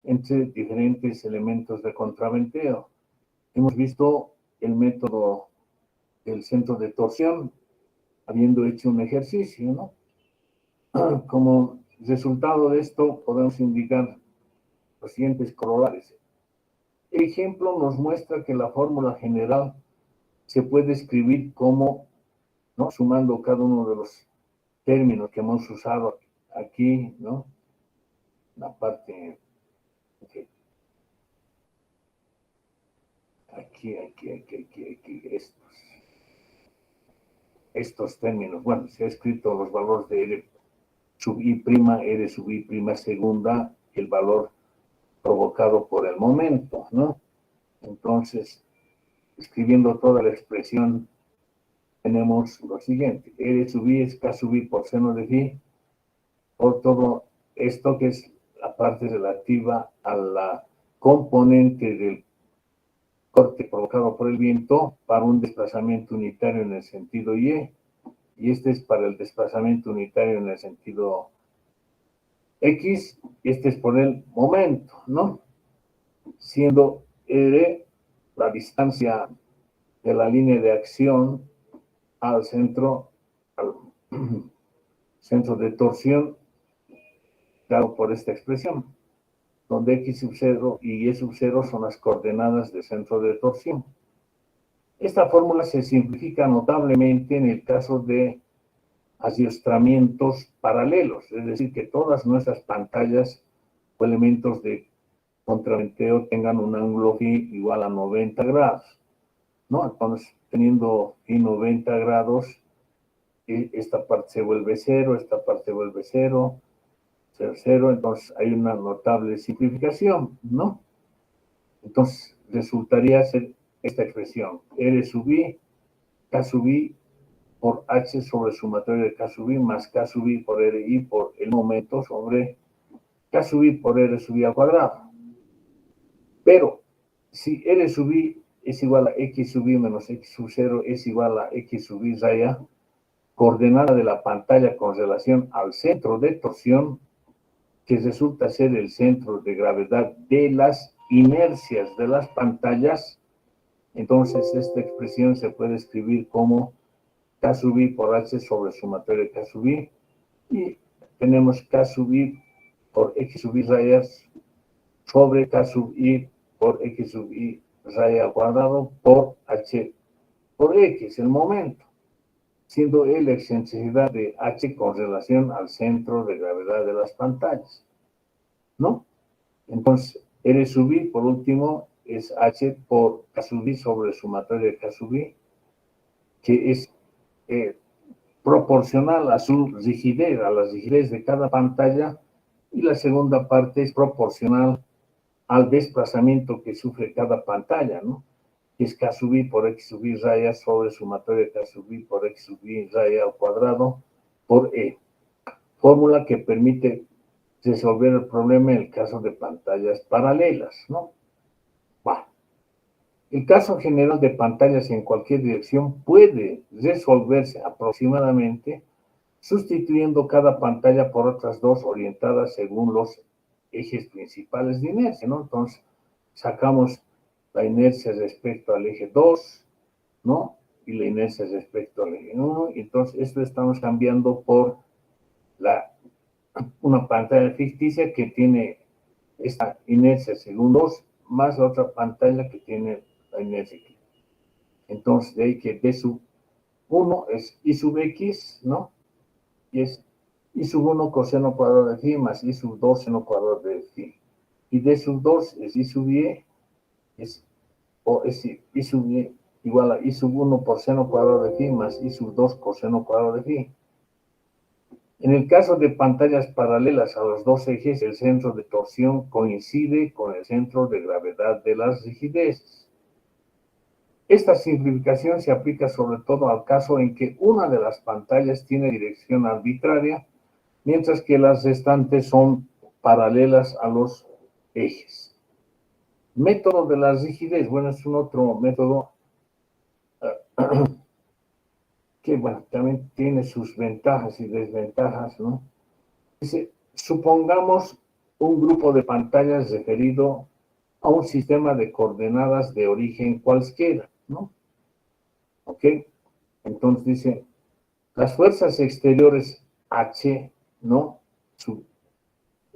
entre diferentes elementos de contraventeo. Hemos visto el método del centro de torsión, habiendo hecho un ejercicio, ¿no? Como resultado de esto, podemos indicar los siguientes corolarios. El ejemplo nos muestra que la fórmula general se puede escribir como, ¿no?, sumando cada uno de los términos que hemos usado aquí, ¿no? La parte, okay. Aquí, estos términos. Bueno, se ha escrito los valores de R sub I prima, R sub I prima segunda, el valor provocado por el momento, ¿no? Entonces, escribiendo toda la expresión, tenemos lo siguiente: R sub I es K sub I por seno de phi, por todo esto que es la parte relativa a la componente del corte provocado por el viento para un desplazamiento unitario en el sentido Y, y este es para el desplazamiento unitario en el sentido X, y este es por el momento, ¿no? Siendo R la distancia de la línea de acción al centro de torsión, dado por esta expresión, donde X sub 0 y Y sub 0 son las coordenadas del centro de torsión. Esta fórmula se simplifica notablemente en el caso de adiestramientos paralelos, es decir, que todas nuestras pantallas o elementos de contraventeo tengan un ángulo phi igual a 90 grados, ¿no? Entonces, teniendo phi 90 grados, esta parte se vuelve 0, esta parte se vuelve 0, 0, 0, entonces hay una notable simplificación, ¿no? Entonces, resultaría ser esta expresión: R sub I, K sub I por H sobre sumatorio de K sub I más K sub I por RI por el momento sobre K sub I por R sub I al cuadrado. Pero, si R sub I es igual a X sub I menos X sub 0 es igual a X sub I raya, coordenada de la pantalla con relación al centro de torsión, que resulta ser el centro de gravedad de las inercias de las pantallas, entonces esta expresión se puede escribir como K sub I por H sobre sumatorio de K sub I, y tenemos K sub I por X sub I rayas sobre K sub I por X sub I raya al cuadrado por H por X, el momento, siendo la excentricidad de H con relación al centro de gravedad de las pantallas, ¿no? Entonces, R sub I, por último, es H por K sub I sobre sumatorio de K sub I, que es proporcional a su rigidez, a la rigidez de cada pantalla, y la segunda parte es proporcional al desplazamiento que sufre cada pantalla, ¿no? Que es K sub I por X sub I raya sobre sumatorio de K sub I por X sub I raya al cuadrado por E. Fórmula que permite resolver el problema en el caso de pantallas paralelas, ¿no? Bueno, el caso general de pantallas en cualquier dirección puede resolverse aproximadamente sustituyendo cada pantalla por otras dos orientadas según los ejes principales de inercia, ¿no? Entonces, sacamos la inercia respecto al eje 2, ¿no? Y la inercia respecto al eje 1, y entonces esto estamos cambiando por una pantalla ficticia que tiene esta inercia según 2, más la otra pantalla que tiene la inercia aquí. Entonces, de ahí que D sub 1 es I sub X, ¿no? Y es I sub 1 coseno cuadrado de phi más I sub 2 seno cuadrado de phi. Y D sub 2 es I sub Y, es I sub Y igual a I sub 1 por seno cuadrado de phi más I sub 2 coseno cuadrado de phi. En el caso de pantallas paralelas a los dos ejes, el centro de torsión coincide con el centro de gravedad de las rigideces. Esta simplificación se aplica sobre todo al caso en que una de las pantallas tiene dirección arbitraria, mientras que las restantes son paralelas a los ejes. Método de la rigidez. Bueno, es un otro método que, bueno, también tiene sus ventajas y desventajas, ¿no? Dice, supongamos un grupo de pantallas referido a un sistema de coordenadas de origen cualquiera, ¿no? ¿Ok? Entonces dice, las fuerzas exteriores H, ¿no? Su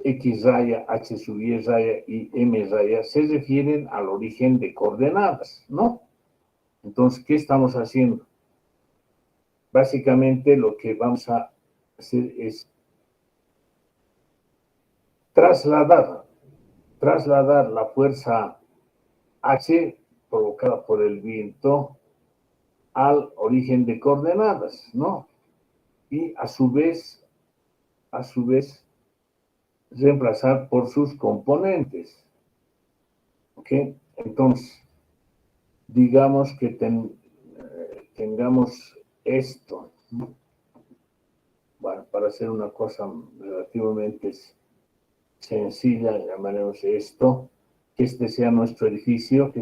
X raya, H sub Y raya y M raya se refieren al origen de coordenadas, ¿no? Entonces, ¿qué estamos haciendo? Básicamente lo que vamos a hacer es trasladar la fuerza H provocada por el viento al origen de coordenadas, ¿no? Y a su vez, reemplazar por sus componentes. ¿Ok? Entonces, digamos que tengamos esto, ¿no? Bueno, para hacer una cosa relativamente sencilla, llamaremos esto, que este sea nuestro edificio,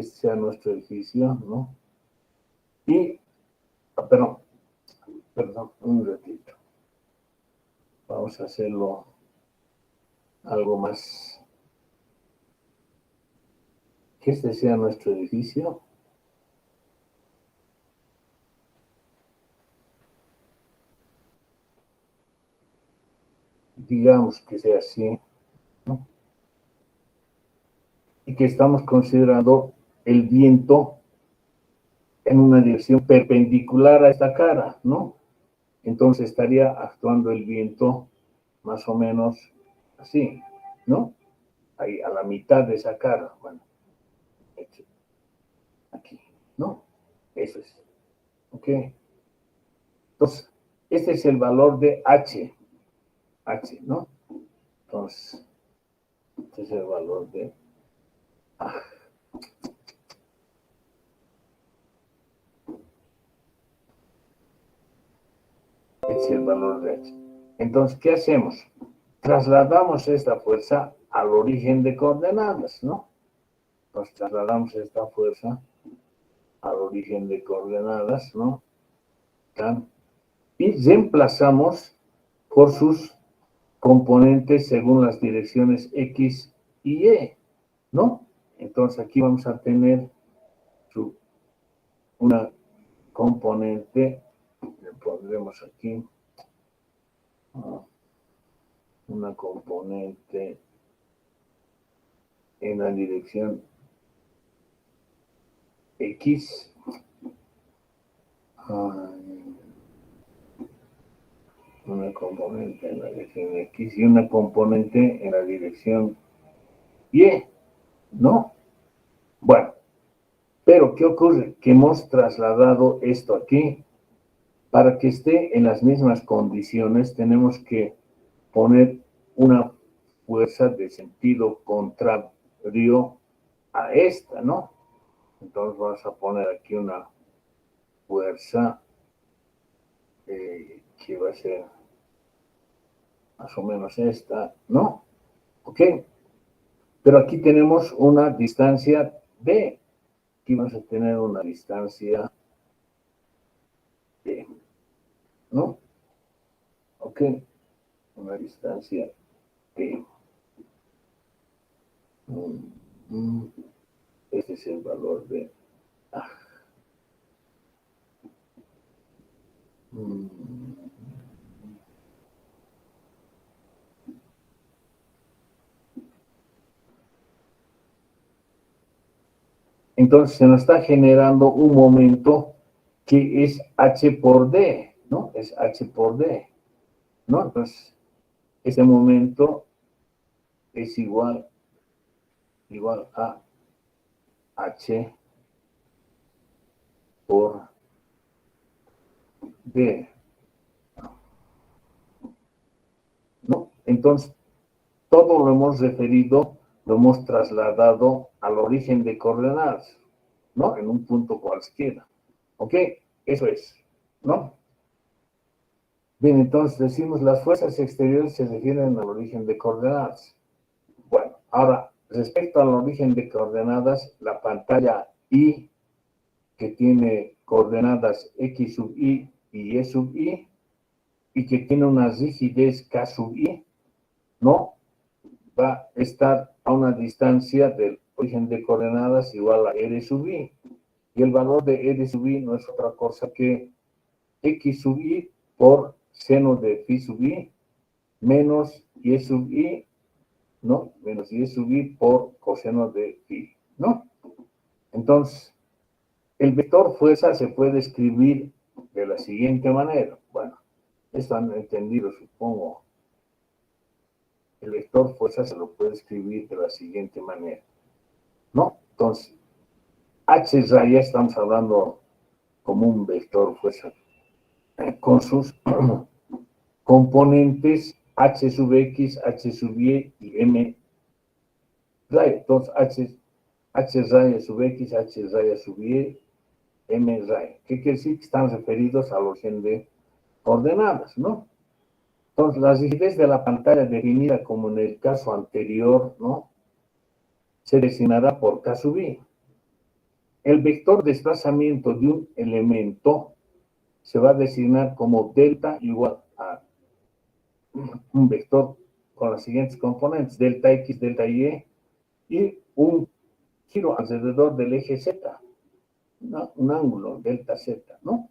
¿no? Y, perdón, un ratito. Vamos a hacerlo algo más. Que este sea nuestro edificio. Digamos que sea así, ¿no? Y que estamos considerando el viento en una dirección perpendicular a esta cara, ¿no? Entonces estaría actuando el viento más o menos así, ¿no? Ahí a la mitad de esa cara, bueno, aquí, ¿no? Eso es, ¿ok? Entonces, este es el valor de H, ¿no? Entonces, este es el valor de A. Este es el valor de H. Entonces, ¿qué hacemos? Trasladamos esta fuerza al origen de coordenadas, ¿no? Entonces, trasladamos esta fuerza al origen de coordenadas, ¿no? Y reemplazamos por sus componentes según las direcciones X y Y, ¿no? Entonces aquí vamos a tener una componente, le pondremos aquí una componente en la dirección X, una componente en la dirección X y una componente en la dirección Y, ¿no? Bueno, pero ¿qué ocurre? Que hemos trasladado esto aquí. Para que esté en las mismas condiciones, tenemos que poner una fuerza de sentido contrario a esta, ¿no? Entonces vamos a poner aquí una fuerza que va a ser más o menos esta, ¿no? ¿Ok? Pero aquí tenemos una distancia D. Aquí vamos a tener una distancia D, ¿no? ¿Ok? Una distancia D. Este es el valor de A. Entonces se nos está generando un momento que es H por D, ¿no? Es H por D, ¿no? Entonces, ese momento es igual a H por D, ¿no? Entonces, todo lo hemos referido, lo hemos trasladado al origen de coordenadas, ¿no? En un punto cualquiera, ¿ok? Eso es, ¿no? Bien, entonces decimos las fuerzas exteriores se refieren al origen de coordenadas. Bueno, ahora, respecto al origen de coordenadas, la pantalla I, que tiene coordenadas X sub I y Y sub I, y que tiene una rigidez K sub I, ¿no? va a estar a una distancia del origen de coordenadas igual a R sub I. Y el valor de R sub I no es otra cosa que X sub I por seno de phi sub I menos Y sub I, ¿no? Menos Y sub I por coseno de phi, ¿no? Entonces, el vector fuerza se puede escribir de la siguiente manera. Bueno, esto han entendido, supongo. El vector fuerza se lo puede escribir de la siguiente manera, ¿no? Entonces, H raya estamos hablando como un vector fuerza con sus componentes H sub X, H sub Y y M raya. Entonces, H raya sub X, H raya sub Y, M raya. ¿Qué quiere decir? Que están referidos al origen de coordenadas, ¿no? Entonces, la rigidez de la pantalla definida como en el caso anterior, ¿no? Se designará por K sub I. El vector de desplazamiento de un elemento se va a designar como delta igual a un vector con las siguientes componentes, delta X, delta Y, y un giro alrededor del eje Z, ¿no? Un ángulo, delta Z, ¿no?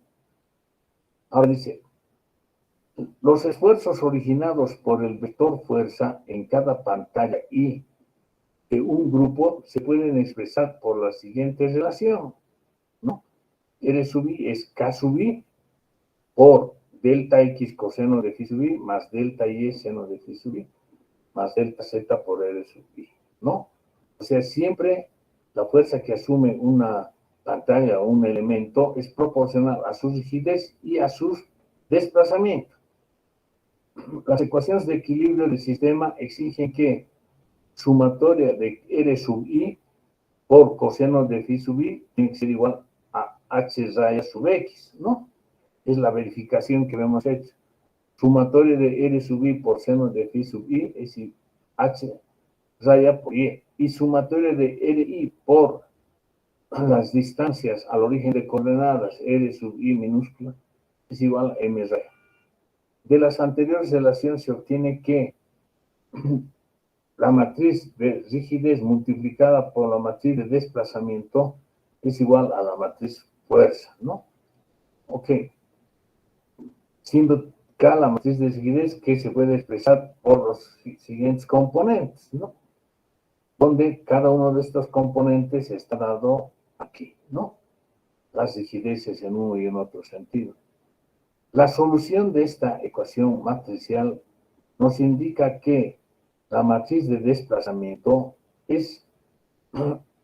Ahora dice, los esfuerzos originados por el vector fuerza en cada pantalla y de un grupo se pueden expresar por la siguiente relación, ¿no? R sub I es K sub I por delta X coseno de phi sub I más delta Y seno de phi sub I más delta Z por R sub I, ¿no? O sea, siempre la fuerza que asume una pantalla o un elemento es proporcional a su rigidez y a sus desplazamientos. Las ecuaciones de equilibrio del sistema exigen que sumatoria de R sub I por coseno de phi sub I tiene que ser igual a H raya sub X, ¿no? Es la verificación que hemos hecho. Sumatoria de R sub I por seno de phi sub I es H raya por Y. Y sumatoria de RI por las distancias al origen de coordenadas R sub I minúscula es igual a M raya. De las anteriores relaciones se obtiene que la matriz de rigidez multiplicada por la matriz de desplazamiento es igual a la matriz fuerza, ¿no? Ok. Siendo K la matriz de rigidez que se puede expresar por los siguientes componentes, ¿no? Donde cada uno de estos componentes está dado aquí, ¿no? Las rigideces en uno y en otro sentido. La solución de esta ecuación matricial nos indica que la matriz de desplazamiento es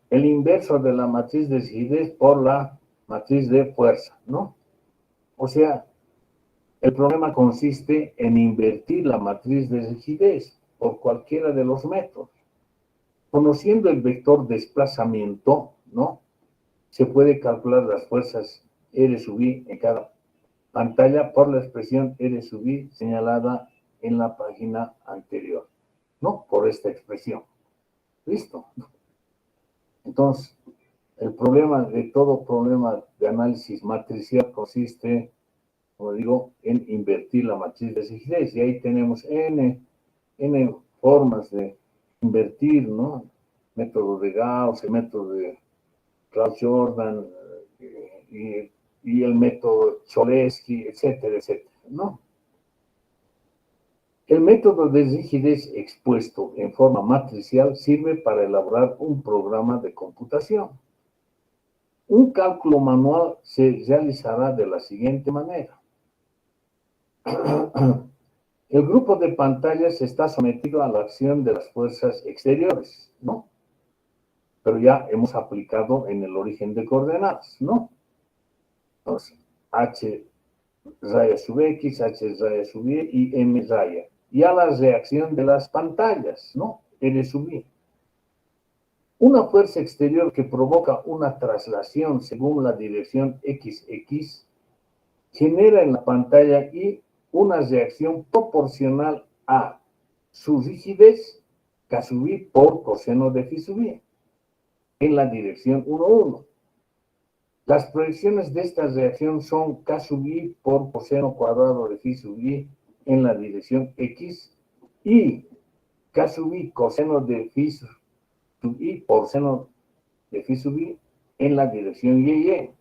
el inverso de la matriz de rigidez por la matriz de fuerza, ¿no? O sea, el problema consiste en invertir la matriz de rigidez por cualquiera de los métodos. Conociendo el vector desplazamiento, ¿no? Se puede calcular las fuerzas R sub I en cada pantalla por la expresión R sub I señalada en la página anterior, ¿no? Por esta expresión. ¿Listo? Entonces, el problema de todo problema de análisis matricial consiste, como digo, en invertir la matriz de rigidez. Y ahí tenemos N formas de invertir, ¿no? Método de Gauss, el método de Klaus Jordan y el método Cholesky, etcétera, etcétera, ¿no? El método de rigidez expuesto en forma matricial sirve para elaborar un programa de computación. Un cálculo manual se realizará de la siguiente manera. El grupo de pantallas está sometido a la acción de las fuerzas exteriores, ¿no? Pero ya hemos aplicado en el origen de coordenadas, ¿no? Entonces, H raya sub X, H raya sub Y y M raya. Y a la reacción de las pantallas, ¿no? R sub Y. Una fuerza exterior que provoca una traslación según la dirección XX genera en la pantalla Y una reacción proporcional a su rigidez, K sub I por coseno de phi sub I, en la dirección 1, 1. Las proyecciones de esta reacción son K sub I por coseno cuadrado de phi sub I en la dirección X y K sub i coseno de phi sub i por seno de phi sub i en la dirección y.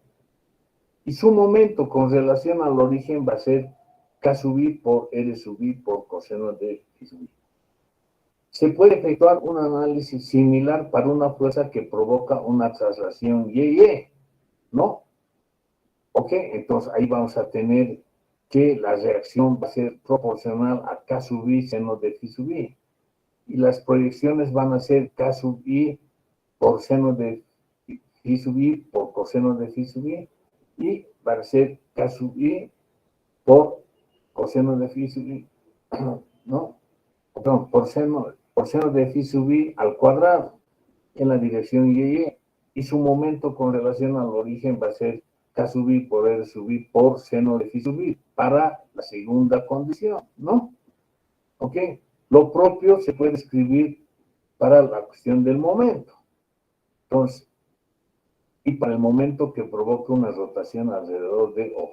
Y su momento con relación al origen va a ser K sub i por R sub i por coseno de phi sub i. Se puede efectuar un análisis similar para una fuerza que provoca una traslación y, ¿no? Ok, entonces ahí vamos a tener que la reacción va a ser proporcional a K sub i seno de phi sub i. Y las proyecciones van a ser K sub i por seno de phi sub i por coseno de phi sub i. Y va a ser K sub i por coseno de phi sub i, ¿no? Perdón, por seno de phi sub i al cuadrado en la dirección y. Y su momento con relación al origen va a ser K sub i por R sub i por seno de phi sub i para la segunda condición, ¿no? ¿Ok? Lo propio se puede escribir para la cuestión del momento. Entonces, y para el momento que provoca una rotación alrededor de O,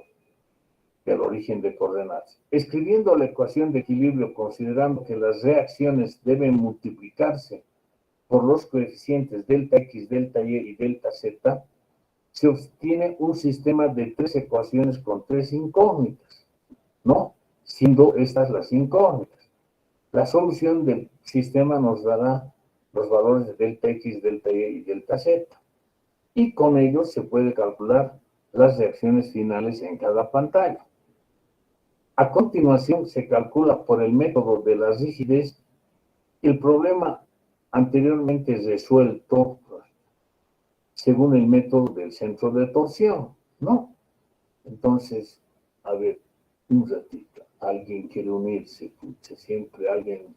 del origen de coordenadas. Escribiendo la ecuación de equilibrio, considerando que las reacciones deben multiplicarse por los coeficientes delta X, delta Y y delta Z, se obtiene un sistema de 3 ecuaciones con 3 incógnitas, ¿no? Siendo estas las incógnitas. La solución del sistema nos dará los valores de delta X, delta Y y delta Z. Y con ellos se puede calcular las reacciones finales en cada pantalla. A continuación se calcula por el método de la rigidez el problema anteriormente resuelto según el método del centro de torsión, ¿no? Entonces, a ver, un ratito, alguien quiere unirse, pucha, siempre alguien.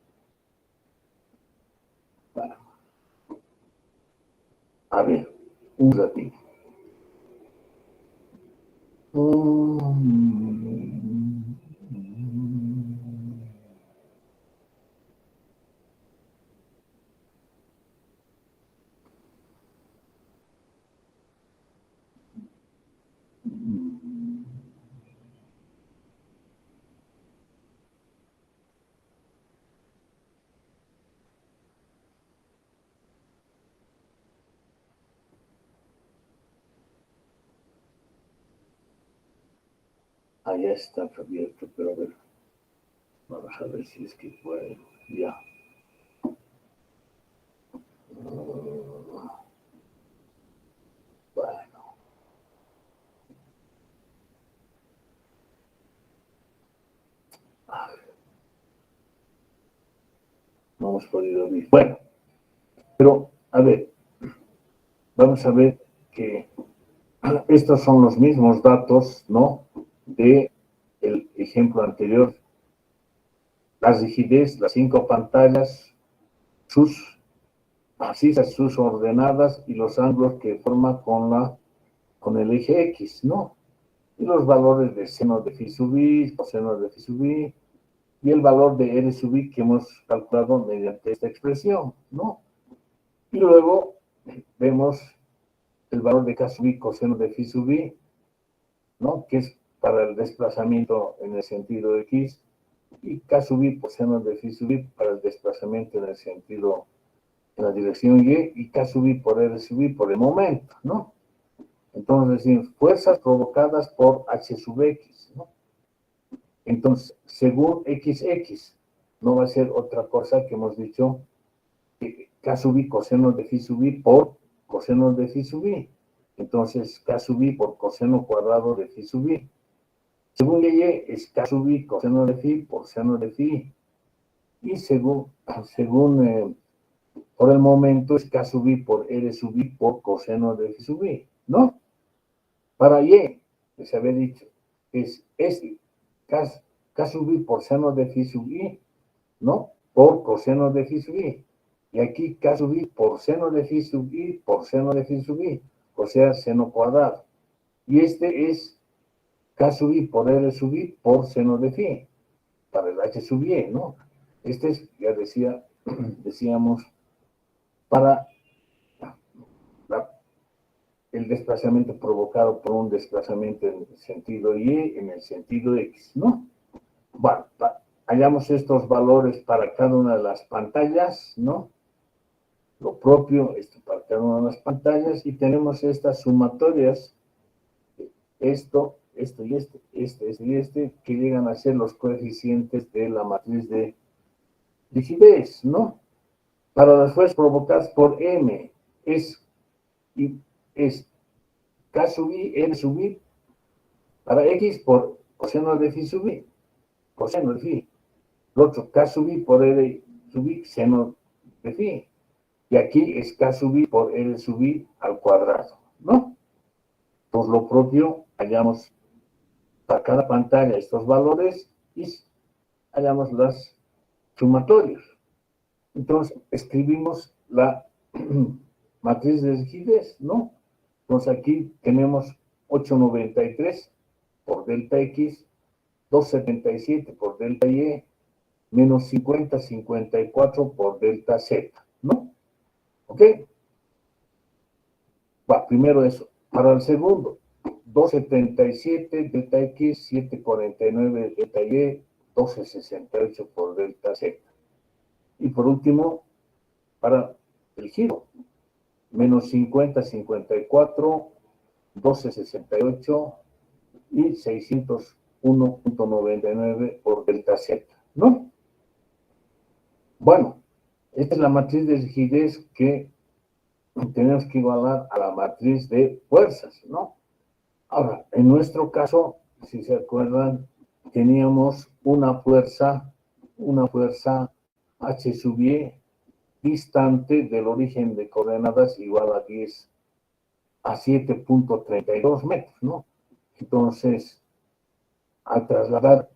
Bueno, a ver, un ratito. Allá está abierto, pero a ver, vamos a ver si es que puede, ya. Bueno. No hemos podido ver. Bueno, pero a ver, vamos a ver que estos son los mismos datos, ¿no? De el ejemplo anterior. La rigidez, las 5 pantallas, sus abscisas, sus ordenadas y los ángulos que forma con el eje X, ¿no? Y los valores de seno de phi sub i, coseno de phi sub i, y el valor de R sub i que hemos calculado mediante esta expresión, ¿no? Y luego vemos el valor de K sub i coseno de phi sub i, ¿no? Que es para el desplazamiento en el sentido X, y K sub i por seno de phi sub i para el desplazamiento en el sentido, en la dirección y K sub i por R sub i por el momento, ¿no? Entonces decimos, fuerzas provocadas por H sub X, ¿no? Entonces, según XX, no va a ser otra cosa que hemos dicho, K sub i coseno de phi sub i por coseno de phi sub i. Entonces, K sub i por coseno cuadrado de phi sub i. Según Y es K sub i coseno de phi por seno de phi. Y según por el momento es K sub i por R sub i por coseno de phi sub i, ¿no? Para Y, les había dicho, es K sub i por seno de phi sub i, ¿no? Por coseno de phi sub i. Y aquí K sub i por seno de phi sub i por seno de phi sub i, o sea, seno cuadrado. Y este es K sub i por R sub i por seno de phi, para el H sub i, ¿no? Este es, ya decíamos, para el desplazamiento provocado por un desplazamiento en el sentido Y en el sentido X, ¿no? Bueno, hallamos estos valores para cada una de las pantallas, ¿no? Lo propio, esto para cada una de las pantallas, y tenemos estas sumatorias, esto y este, que llegan a ser los coeficientes de la matriz de rigidez, ¿no? Para las fuerzas provocadas por M, es K sub I, L sub I, para X por coseno de phi sub I, coseno de phi. El otro, K sub I por L sub I, seno de phi. Y aquí es K sub I por L sub I al cuadrado, ¿no? Por lo propio, hallamos para cada pantalla estos valores y hallamos las sumatorios. Entonces, escribimos la matriz de rigidez, ¿no? Entonces, aquí tenemos 893 por delta X, 277 por delta Y, menos 50,54 por delta Z, ¿no? ¿Ok? Va, primero eso. Para el segundo, 277 delta X, 749 delta Y, 1268 por delta Z. Y por último, para el giro, menos 50,54, 1268 y 601,99 por delta Z, ¿no? Bueno, esta es la matriz de rigidez que tenemos que igualar a la matriz de fuerzas, ¿no? Ahora, en nuestro caso, si se acuerdan, teníamos una fuerza H sub Y distante del origen de coordenadas igual a 7.32 metros, ¿no? Entonces, al trasladar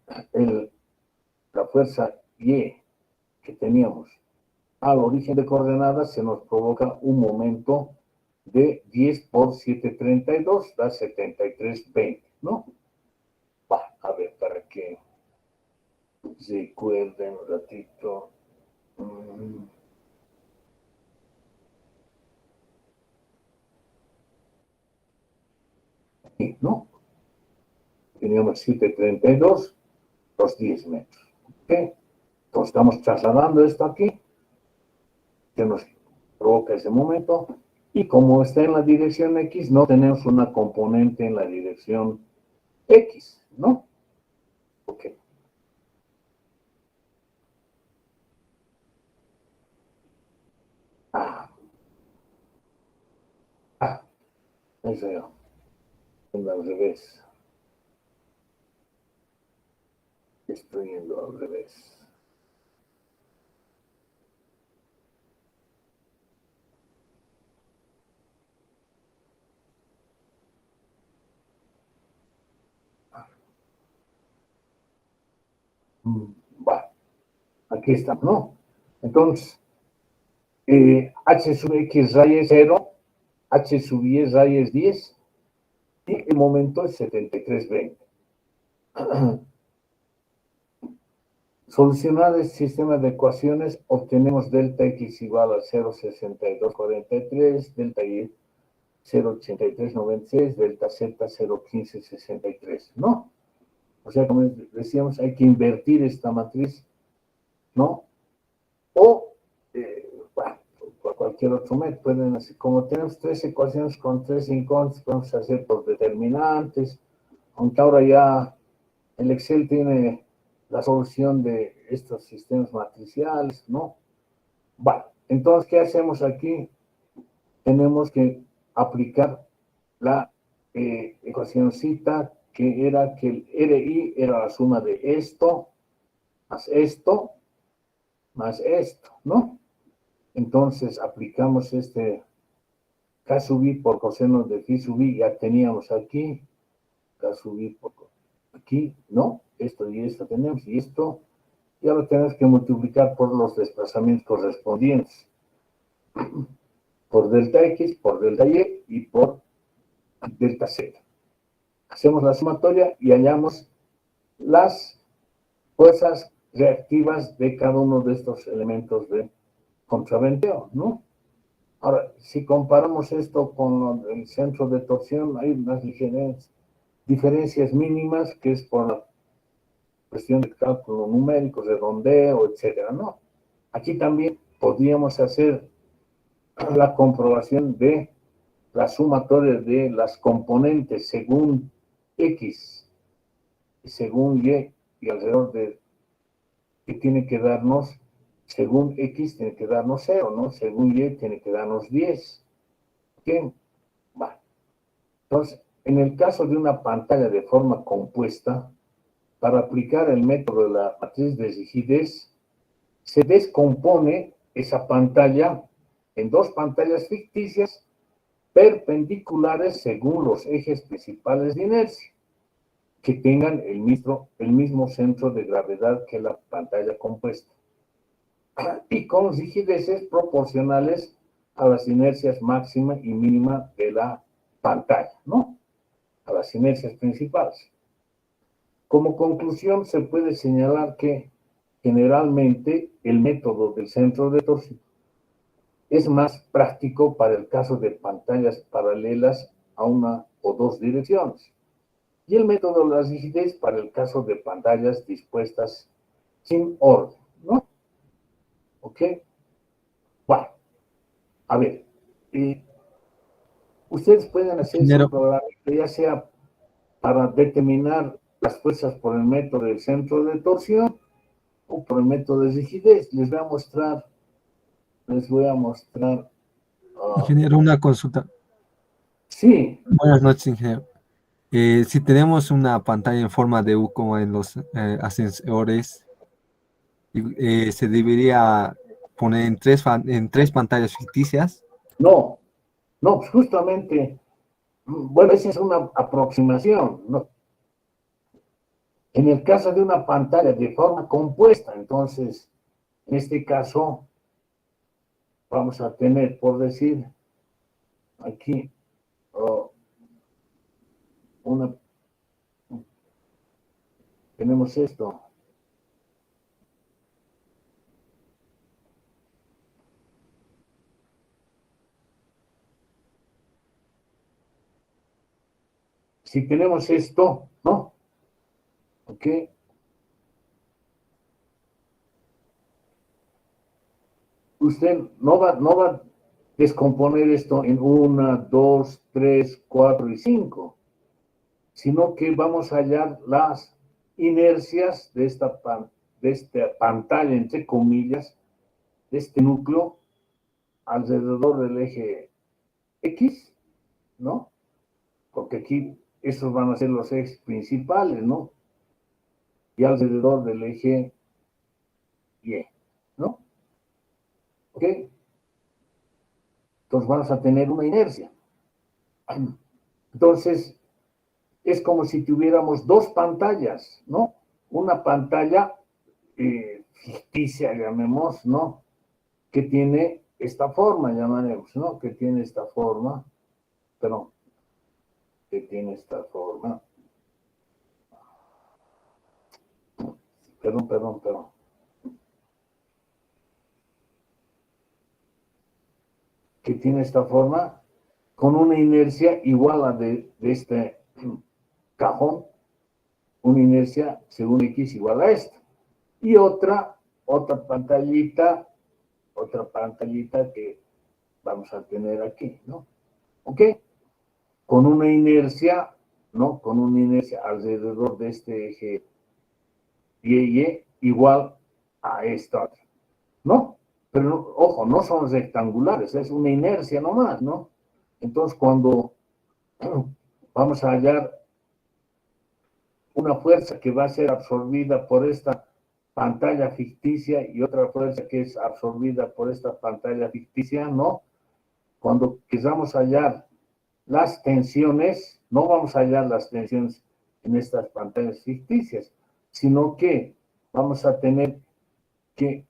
la fuerza Y que teníamos al origen de coordenadas, se nos provoca un momento de 10 por 732, da 73,20, ¿no? Va, a ver, para que recuerden un ratito. ¿No? Teníamos 732, los 10 metros. ¿Ok? Entonces estamos trasladando esto aquí, que nos provoca ese momento, y como está en la dirección X, no tenemos una componente en la dirección X, ¿no? Ok. Eso yo. Al revés. Estoy yendo al revés. Va, aquí está, ¿no? Entonces, H sub X raya es 0, H sub Y raya es 10, y el momento es 73,20. Solucionar el sistema de ecuaciones, obtenemos delta X igual a 0,6243, delta Y 0,8396, delta Z 0,1563, ¿no? O sea, como decíamos, hay que invertir esta matriz, ¿no? O, bueno, por cualquier otro método, pueden hacer, como tenemos 3 ecuaciones con 3 incógnitas, podemos hacer por determinantes, aunque ahora ya el Excel tiene la solución de estos sistemas matriciales, ¿no? Bueno, entonces, ¿qué hacemos aquí? Tenemos que aplicar la ecuacióncita que era que el RI era la suma de esto, más esto, ¿no? Entonces, aplicamos este K sub I por coseno de phi sub I, ya teníamos aquí, K sub I por aquí, ¿no? Esto y esto tenemos, y esto, y ahora tenemos que multiplicar por los desplazamientos correspondientes, por delta X, por delta Y y por delta Z. Hacemos la sumatoria y hallamos las fuerzas reactivas de cada uno de estos elementos de contraventeo, ¿no? Ahora, si comparamos esto con el centro de torsión, hay unas diferencias mínimas, que es por cuestión de cálculo numérico, redondeo, etcétera, ¿no? Aquí también podríamos hacer la comprobación de la sumatoria de las componentes según X y según y alrededor de que tiene que darnos, según X tiene que darnos 0, ¿no? Según Y tiene que darnos 10. ¿Qué? Bueno, entonces, en el caso de una pantalla de forma compuesta, para aplicar el método de la matriz de rigidez, se descompone esa pantalla en dos pantallas ficticias perpendiculares según los ejes principales de inercia, que tengan el mismo centro de gravedad que la pantalla compuesta, y con rigideces proporcionales a las inercias máxima y mínima de la pantalla, ¿no? A las inercias principales. Como conclusión, se puede señalar que generalmente el método del centro de torsión es más práctico para el caso de pantallas paralelas a una o dos direcciones, y el método de la rigidez para el caso de pantallas dispuestas sin orden, ¿no? ¿Ok? Bueno, a ver, ustedes pueden hacer su Ingeniero, programa, ya sea para determinar las fuerzas por el método del centro de torsión o por el método de rigidez. Les voy a mostrar. ingeniero, una consulta. Sí, Buenas noches, ingeniero. Si tenemos una pantalla en forma de U como en los ascensores, se debería poner en tres pantallas ficticias. no, no, pues justamente, bueno, esa es una aproximación, ¿no? En el caso de una pantalla de forma compuesta, entonces, en este caso, vamos a tener, por decir, aquí, tenemos esto. Si tenemos esto, ¿no? ¿Ok? Usted no va a descomponer esto en 1, 2, 3, 4 y 5, sino que vamos a hallar las inercias de esta pantalla, entre comillas, de este núcleo alrededor del eje X, ¿no? Porque aquí esos van a ser los ejes principales, ¿no? Y alrededor del eje Y, ¿no? ¿Ok? Entonces vamos a tener una inercia. Entonces, es como si tuviéramos dos pantallas, ¿no? Una pantalla ficticia, llamemos, ¿no? Que tiene esta forma, llamaremos, ¿no? Que tiene esta forma, perdón, que tiene esta forma, perdón, que tiene esta forma con una inercia igual a de este cajón, una inercia según X igual a esta. Y otra pantallita que vamos a tener aquí, ¿no? ¿Ok? Con una inercia, ¿no? Con una inercia alrededor de este eje Y igual a esta, ¿no? Pero, ojo, no son rectangulares, es una inercia nomás, ¿no? Entonces, cuando vamos a hallar una fuerza que va a ser absorbida por esta pantalla ficticia y otra fuerza que es absorbida por esta pantalla ficticia, ¿no? Cuando queramos hallar las tensiones, no vamos a hallar las tensiones en estas pantallas ficticias, sino que vamos a tener que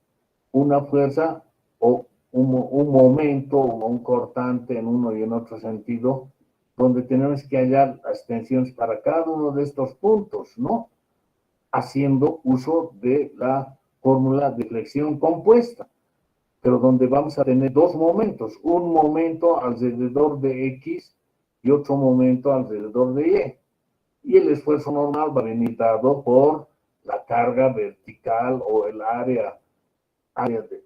una fuerza o un momento o un cortante en uno y en otro sentido, donde tenemos que hallar las tensiones para cada uno de estos puntos, ¿no? Haciendo uso de la fórmula de flexión compuesta, pero donde vamos a tener dos momentos, un momento alrededor de X y otro momento alrededor de Y. Y el esfuerzo normal va a venir dado por la carga vertical o el área de,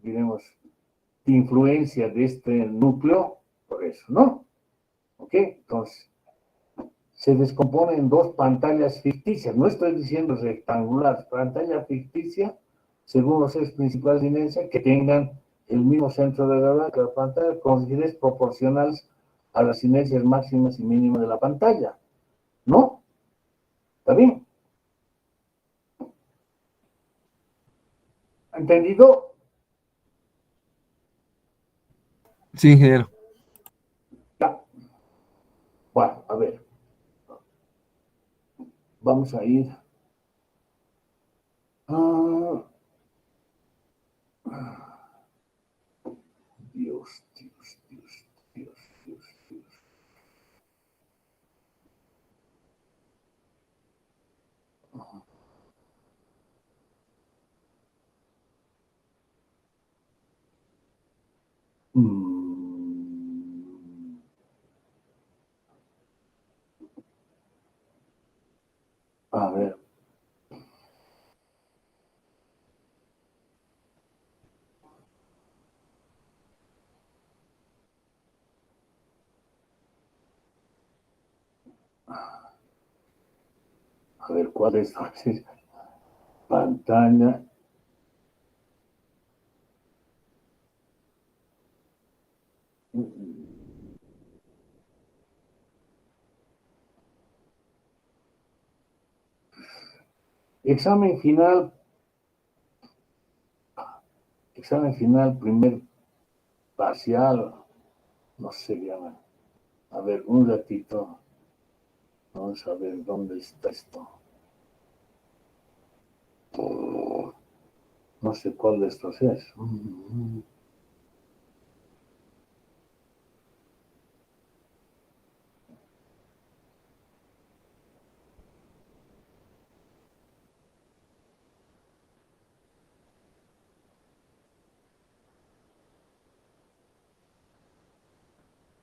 diremos, de influencia de este núcleo, por eso, ¿no? ¿Ok? Entonces, se descompone en dos pantallas ficticias. No estoy diciendo rectangulares, pantalla ficticia, según los ejes principales de inercia, que tengan el mismo centro de gravedad que la pantalla, con rigidez proporcionales a las inercias máximas y mínimas de la pantalla. ¿No? ¿Está bien? ¿Entendido? Sí, ingeniero. Ya. Bueno, a ver. Vamos a ir. Dios, Dios, Dios, Dios, Dios, Dios. A ver. A ver, ¿cuál es? Pantalla. Examen final, primer parcial, no se llama. A ver, un ratito. Vamos a ver dónde está esto. No sé cuál de estos es.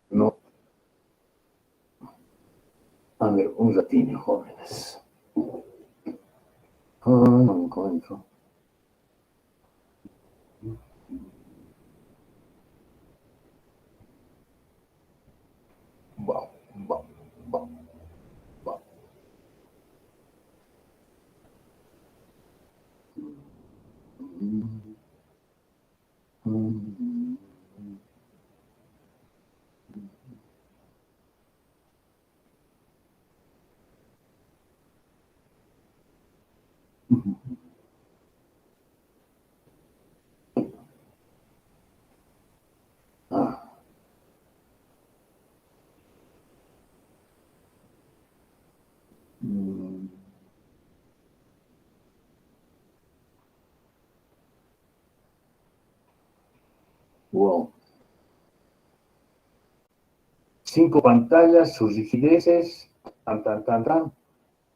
No. A ver, un ratito, jóvenes. No encuentro. Wow, wow, wow, wow. Ah. Wow. 5 pantallas, sus rigideces,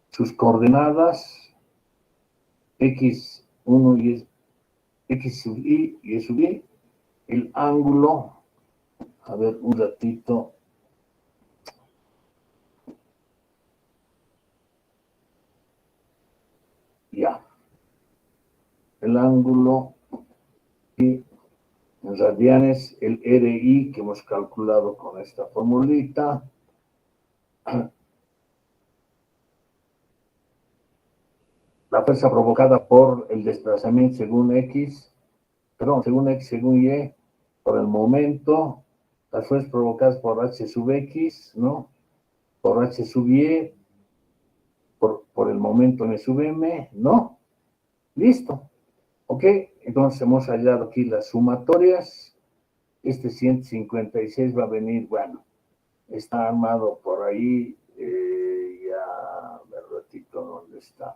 sus coordenadas, X1 y X sub Y y sub Y, el ángulo, a ver, un ratito. Ya. El ángulo y en radianes, el RI que hemos calculado con esta formulita. La fuerza provocada por el desplazamiento según X, según Y, por el momento, las fuerzas provocadas por H sub X, ¿no? Por H sub Y, por el momento M sub M, ¿no? Listo. ¿Ok? Entonces hemos hallado aquí las sumatorias. Este 156 va a venir, bueno, está armado por ahí, ya, a ver, ratito, ¿dónde está?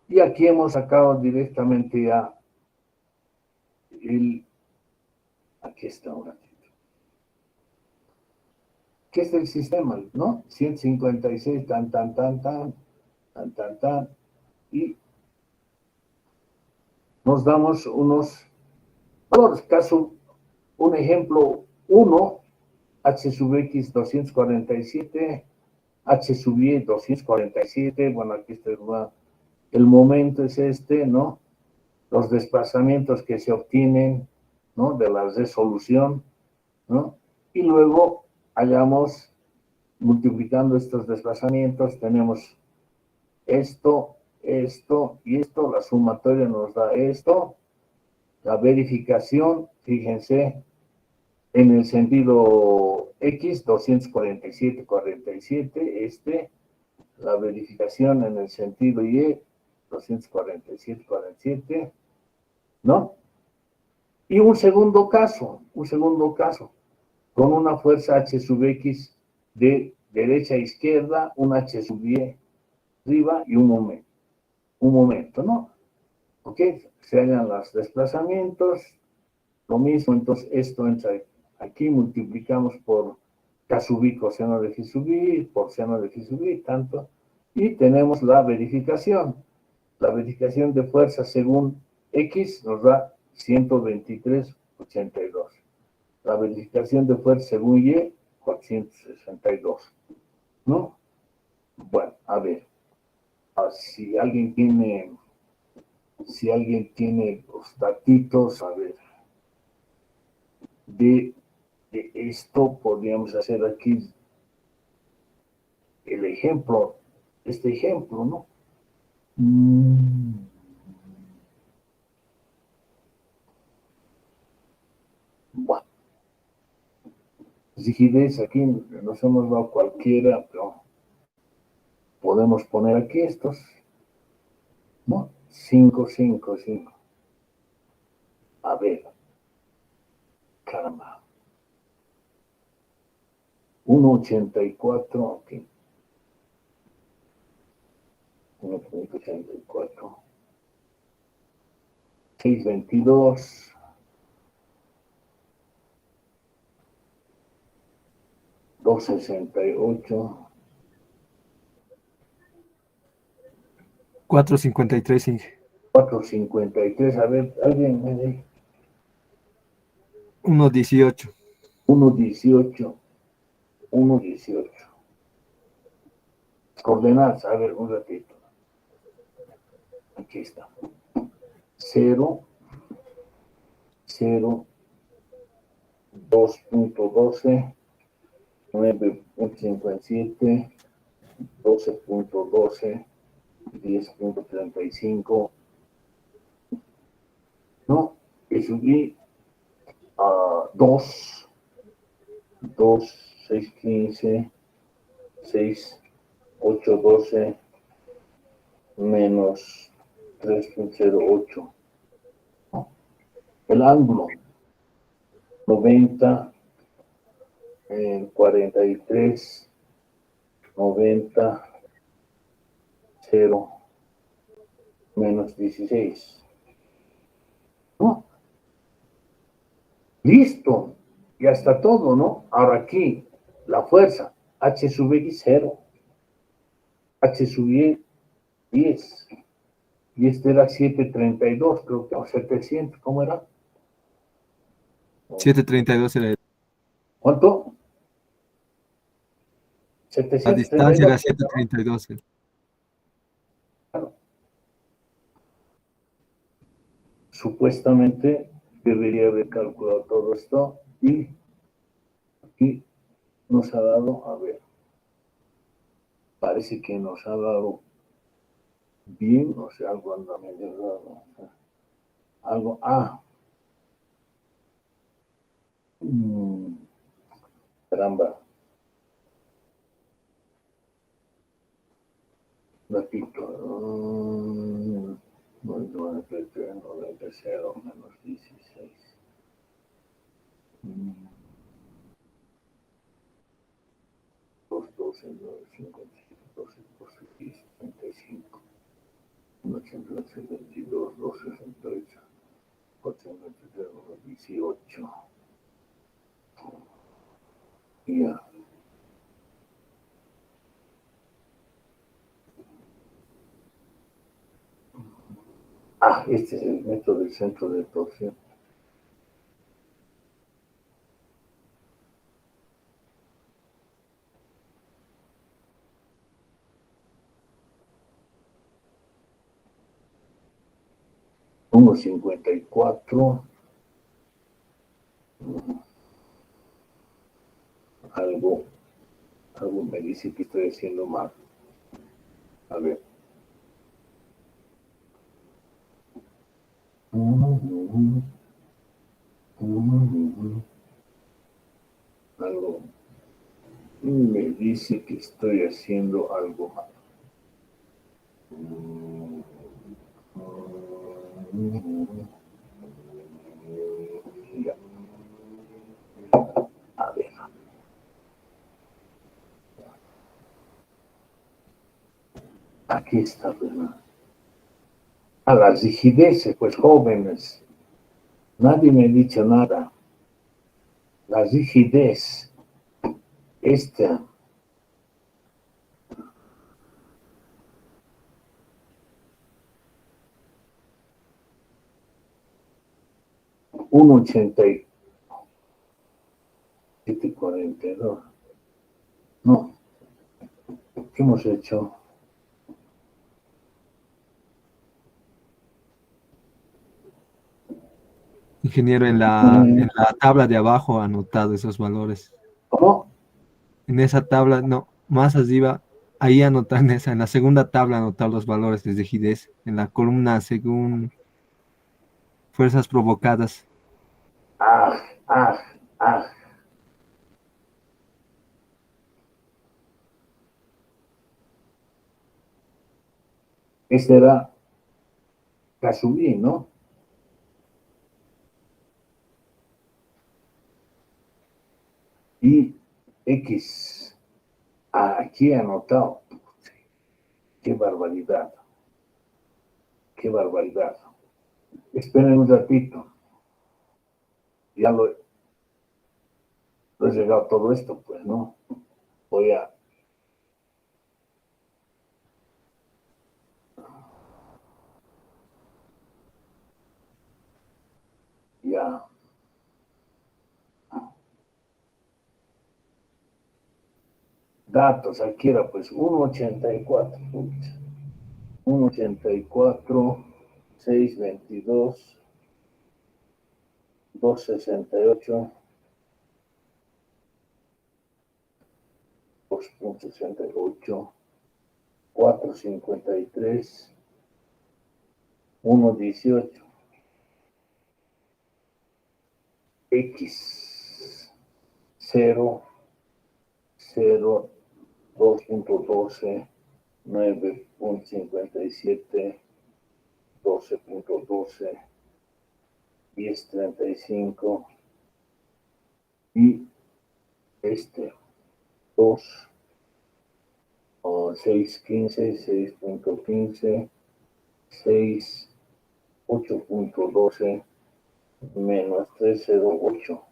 Y aquí hemos sacado directamente ya aquí está un ratito. ¿Qué es el sistema? ¿No? 156, y nos damos unos valores. Caso, un ejemplo 1, H sub X 247, H sub y 247, bueno, aquí está el momento es este, ¿no? Los desplazamientos que se obtienen, ¿no? De la resolución, ¿no? Y luego hallamos, multiplicando estos desplazamientos, tenemos esto, esto y esto, la sumatoria nos da esto, la verificación, fíjense, en el sentido X, 247, 47, la verificación en el sentido Y, 247, 47, ¿no? Y un segundo caso, con una fuerza H sub X de derecha a izquierda, un H sub Y arriba y un momento, ¿no? ¿Ok? Se hallan los desplazamientos, lo mismo, entonces esto entra aquí, multiplicamos por K sub I coseno de phi sub I, por seno de phi sub I, tanto, y tenemos la verificación. La verificación de fuerza según X nos da 123,82. La verificación de fuerza según Y, 462. ¿No? Bueno, a ver, si alguien tiene los datitos, a ver, de esto podríamos hacer aquí el ejemplo, este ejemplo, ¿no? Bueno, rigidez aquí nos hemos dado cualquiera, pero podemos poner aquí estos, ¿no? 5, 5, 5. A ver, caramba. 1,84, ok. 1,84. 6,22. 2,68. 453, Inge. 4,53. A ver, alguien me dice. 118. 1,18. 1,18. Coordenadas, a ver, un ratito. Aquí está. 0, 0, 2,12, 9,57, 12,12, 10,35. ¿No? Y subí a 2, 6, 15, 6, 8, 12, menos 3,08. ¿No? El ángulo, 90, 43, 90, 0, menos 16. ¿No? Listo. Ya está todo, ¿no? Ahora aquí, la fuerza, H sub X 0, H sub Y 10. Y este era 732, creo que, o 700, ¿cómo era? 732 era. ¿Cuánto? La distancia era 732. 732. Claro. Supuestamente debería haber calculado todo esto y aquí nos ha dado, a ver, parece que nos ha dado bien, o sea, algo anda medio raro. Algo, caramba, repito, 0 menos 16. 2, 12, 9, 5, 12, 12, 10, 35. 1,88, 22, 2,68. 4,23, 18. Ya. Este es el método del centro de torsión. 1.54. Algo me dice que estoy haciendo mal. A ver. Algo me dice que estoy haciendo algo mal. Ya. A ver. Aquí está, ¿verdad? A las rigideces, pues jóvenes. Nadie me ha dicho nada. La rigidez, esta, un 87,42. No, ¿qué hemos hecho? Ingeniero, en la tabla de abajo ha anotado esos valores. ¿Cómo? En esa tabla, no, más arriba, ahí anotar en la segunda tabla anotar los valores de rigidez, en la columna según fuerzas provocadas. Ah, ah, ah. Este era Kasumi, ¿no? Y X. Aquí anotado. Qué barbaridad. Qué barbaridad. Esperen un ratito. Ya lo he llegado todo esto, pues, ¿no? Voy a... Ya. Datos, aquí era pues 1.84. 1.84, 6.22, 2.68, 2.68, 4.53, 1.18, X, 0, 0, 2.12, 9.57, 12.12, 10.35 y este 2, 6.15, 6.15, 6, 8.12 menos 308.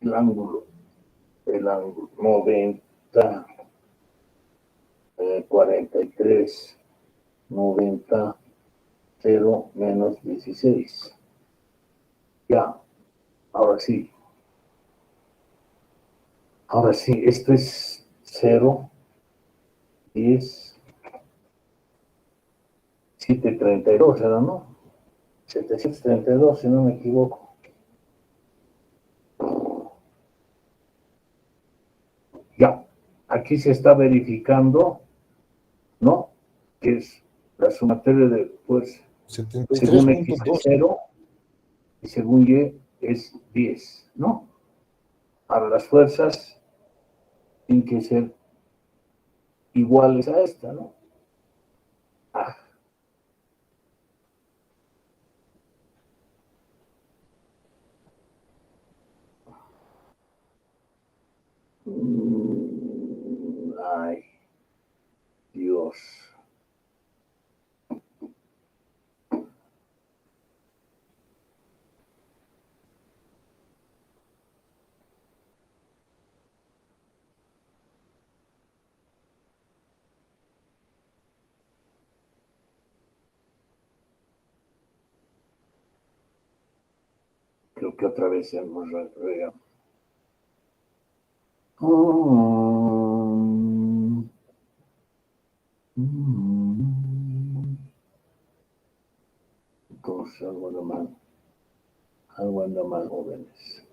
El ángulo 90, 43, 90, 0 menos 16. Ya, ahora sí. Ahora sí, esto es 0, 10, 732, ¿era, no? 732, si no me equivoco. Ya, aquí se está verificando, ¿no? Que es la sumatoria de fuerza. Según X es 0 y según Y es 10, ¿no? Ahora las fuerzas tienen que ser iguales a esta, ¿no? Ah, ay, Dios. Creo que otra vez hemos regado. Algo anda mal, jóvenes.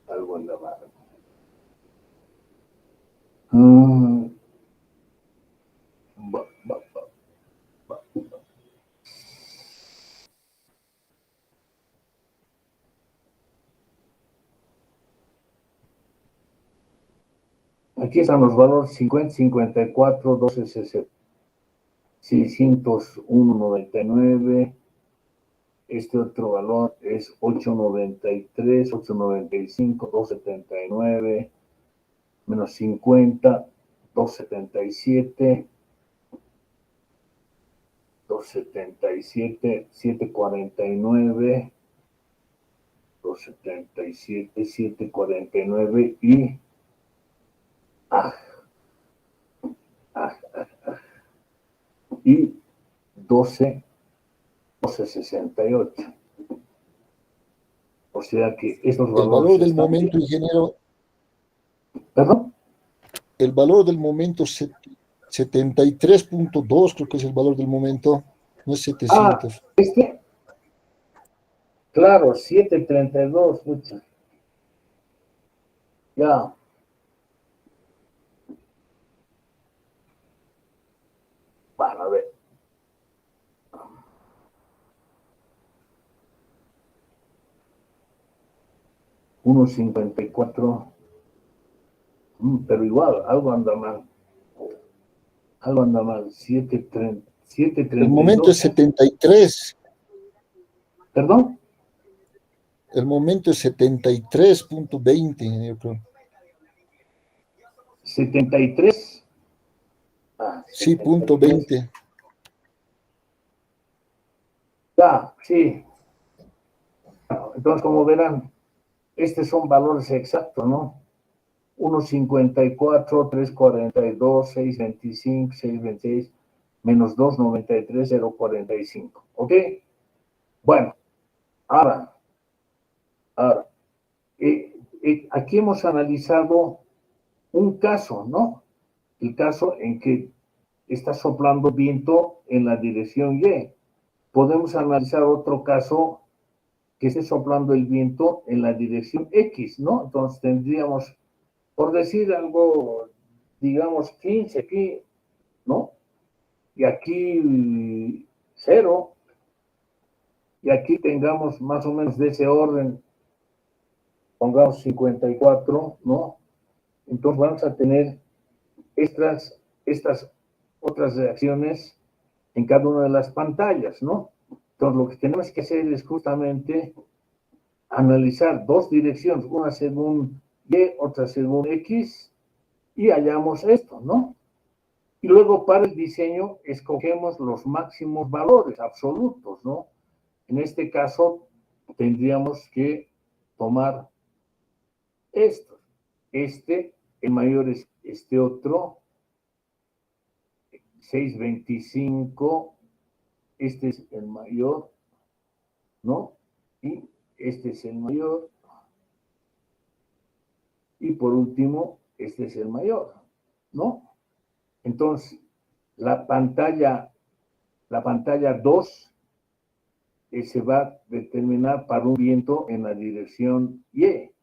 Algo anda mal. Aquí están los valores 50, 54, 12, 60, 601.99. Este otro valor es 8.93, 8.95, 2.79, menos 50, 2.77, 2.77, 7.49, 2.77, 7.49 y y 12.68. O sea que estos valores. El valor del momento, ingeniero. ¿Perdón? El valor del momento 73.2, creo que es el valor del momento, no es 700. Claro, 7.32, mucha. Ya. Bueno, a ver. $1.54. Pero igual, algo anda mal. Algo anda mal. 7.32. El momento es 73. ¿Perdón? El momento es 73.20, yo creo. 73. Sí, punto 20. Ya, sí. Entonces, como verán, estos son valores exactos, ¿no? 1.54, 3.42, 6.25, 6.26, menos 2.93, 0.45. ¿Ok? Bueno, ahora, aquí hemos analizado un caso, ¿no? El caso en que está soplando viento en la dirección Y. Podemos analizar otro caso que esté soplando el viento en la dirección X, ¿no? Entonces tendríamos, por decir algo, digamos 15 aquí, ¿no? Y aquí 0, y aquí tengamos más o menos de ese orden, pongamos 54, ¿no? Entonces vamos a tener estas otras reacciones en cada una de las pantallas, ¿no? Entonces lo que tenemos que hacer es justamente analizar dos direcciones, una según Y, otra según X, y hallamos esto, ¿no? Y luego para el diseño escogemos los máximos valores absolutos, ¿no? En este caso tendríamos que tomar estos. El mayor es este otro, 6.25, este es el mayor, ¿no? Y este es el mayor. Y por último, este es el mayor, ¿no? Entonces, la pantalla 2 se va a determinar para un viento en la dirección Y.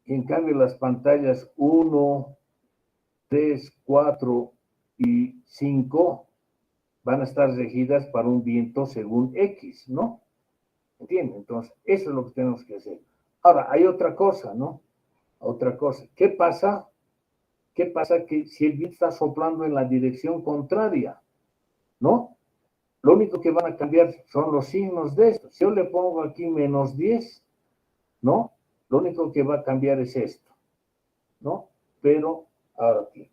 Y en cambio, las pantallas 1, 3, 4 y 5 van a estar regidas para un viento según X, ¿no? ¿Entienden? Entonces, eso es lo que tenemos que hacer. Ahora, hay otra cosa, ¿no? Otra cosa. ¿Qué pasa? ¿Qué pasa que si el viento está soplando en la dirección contraria? ¿No? Lo único que van a cambiar son los signos de esto. Si yo le pongo aquí menos 10, ¿no? Lo único que va a cambiar es esto, ¿no? Pero, ahora aquí,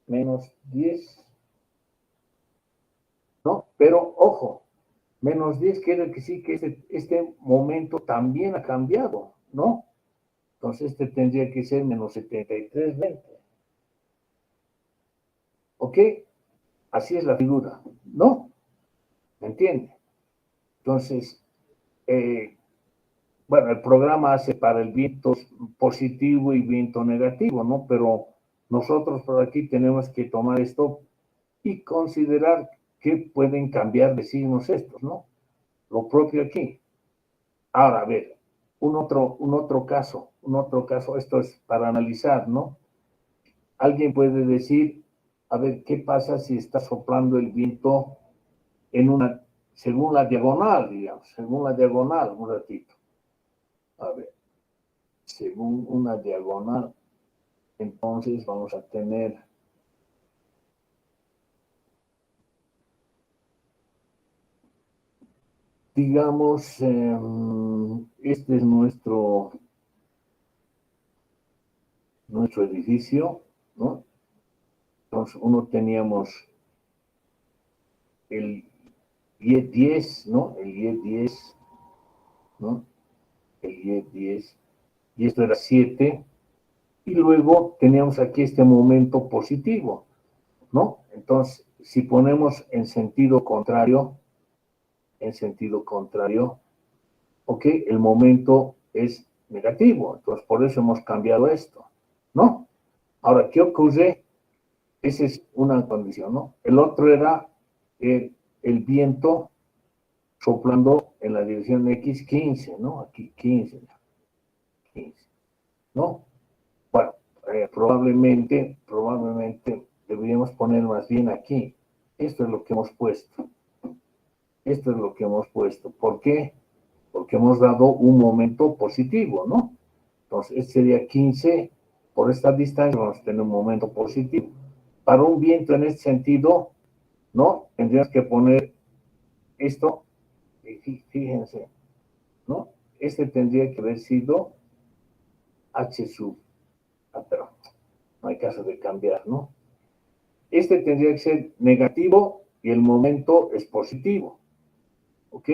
menos 10, ¿no? Pero, ojo, menos 10 quiere decir que este momento también ha cambiado, ¿no? Entonces, este tendría que ser menos 73.20. ¿Ok? Así es la figura, ¿no? ¿Me entiende? Entonces, bueno, el programa hace para el viento positivo y viento negativo, ¿no? Pero nosotros por aquí tenemos que tomar esto y considerar que pueden cambiar de signos estos, ¿no? Lo propio aquí. Ahora, a ver, un otro caso, esto es para analizar, ¿no? Alguien puede decir, a ver, ¿qué pasa si está soplando el viento según la diagonal, digamos, según la diagonal, un ratito? A ver, según una diagonal, entonces vamos a tener, digamos, este es nuestro edificio, ¿no? Entonces, teníamos el Y10, ¿no? El Y10, ¿no? El Y10, y esto era 7, y luego teníamos aquí este momento positivo, ¿no? Entonces, si ponemos en sentido contrario, ok, el momento es negativo, entonces por eso hemos cambiado esto, ¿no? Ahora, ¿qué ocurre? Esa es una condición, ¿no? El otro era el viento soplando en la dirección X15, ¿no? Aquí 15, ¿no? Bueno, probablemente deberíamos poner más bien aquí. Esto es lo que hemos puesto. ¿Por qué? Porque hemos dado un momento positivo, ¿no? Entonces, este sería 15. Por esta distancia vamos a tener un momento positivo. Para un viento en este sentido, ¿no? Tendríamos que poner esto, fíjense, ¿no? Este tendría que haber sido H sub. Pero no hay caso de cambiar, ¿no? Este tendría que ser negativo y el momento es positivo, ¿ok?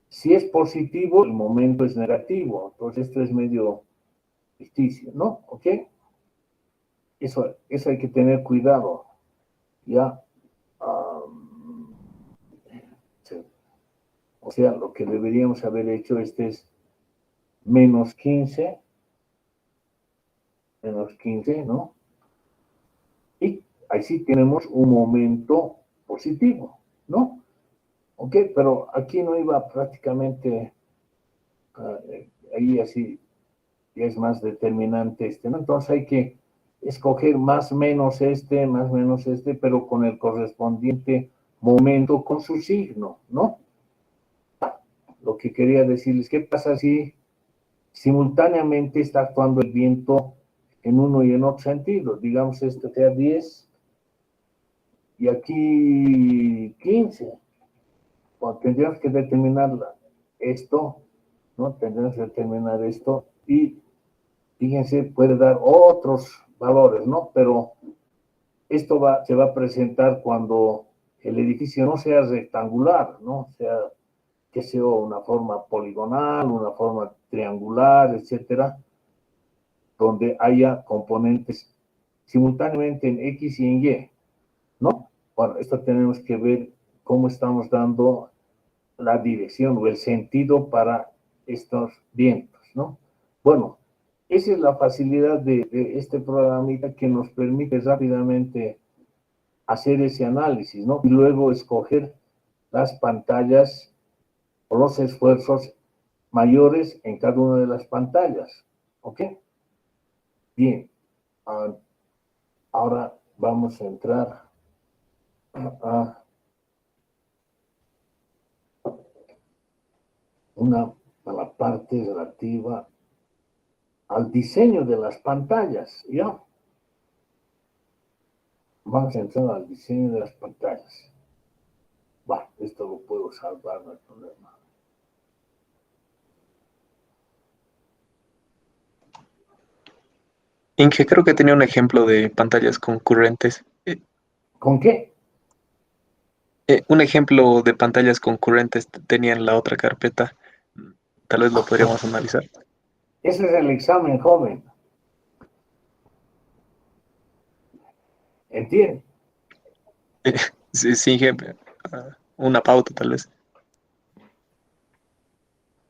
Si es positivo, el momento es negativo. Entonces, esto es medio ficticio, ¿no? ¿Ok? Eso hay que tener cuidado. Ya. Sí. O sea, lo que deberíamos haber hecho, este es menos 15, ¿no? Y ahí sí tenemos un momento positivo, ¿no? Ok, pero aquí no iba prácticamente, ahí así ya es más determinante este, ¿no? Entonces hay que escoger más menos este, pero con el correspondiente momento con su signo, ¿no? Lo que quería decirles, ¿qué pasa si simultáneamente está actuando el viento en uno y en otro sentido? Digamos, este sea 10 y aquí 15. Bueno, tendríamos que determinar esto, ¿no? Tendríamos que determinar esto y fíjense, puede dar otros valores, ¿no? Pero esto se va a presentar cuando el edificio no sea rectangular, ¿no? Sea que sea una forma poligonal, una forma triangular, etcétera, donde haya componentes simultáneamente en X y en Y, ¿no? Bueno, esto tenemos que ver cómo estamos dando la dirección o el sentido para estos vientos, ¿no? Bueno, esa es la facilidad de este programita que nos permite rápidamente hacer ese análisis, ¿no? Y luego escoger las pantallas o los esfuerzos mayores en cada una de las pantallas, ¿ok? Bien, ahora vamos a entrar a a la parte relativa al diseño de las pantallas, ¿ya? Vamos a entrar al diseño de las pantallas. Va, esto lo puedo salvar, no hay problema. Inge, creo que tenía un ejemplo de pantallas concurrentes. ¿Con qué? Un ejemplo de pantallas concurrentes tenía en la otra carpeta. Tal vez lo podríamos analizar. Ese es el examen, joven. ¿Entiende? Sí, sí, Inge, una pauta tal vez.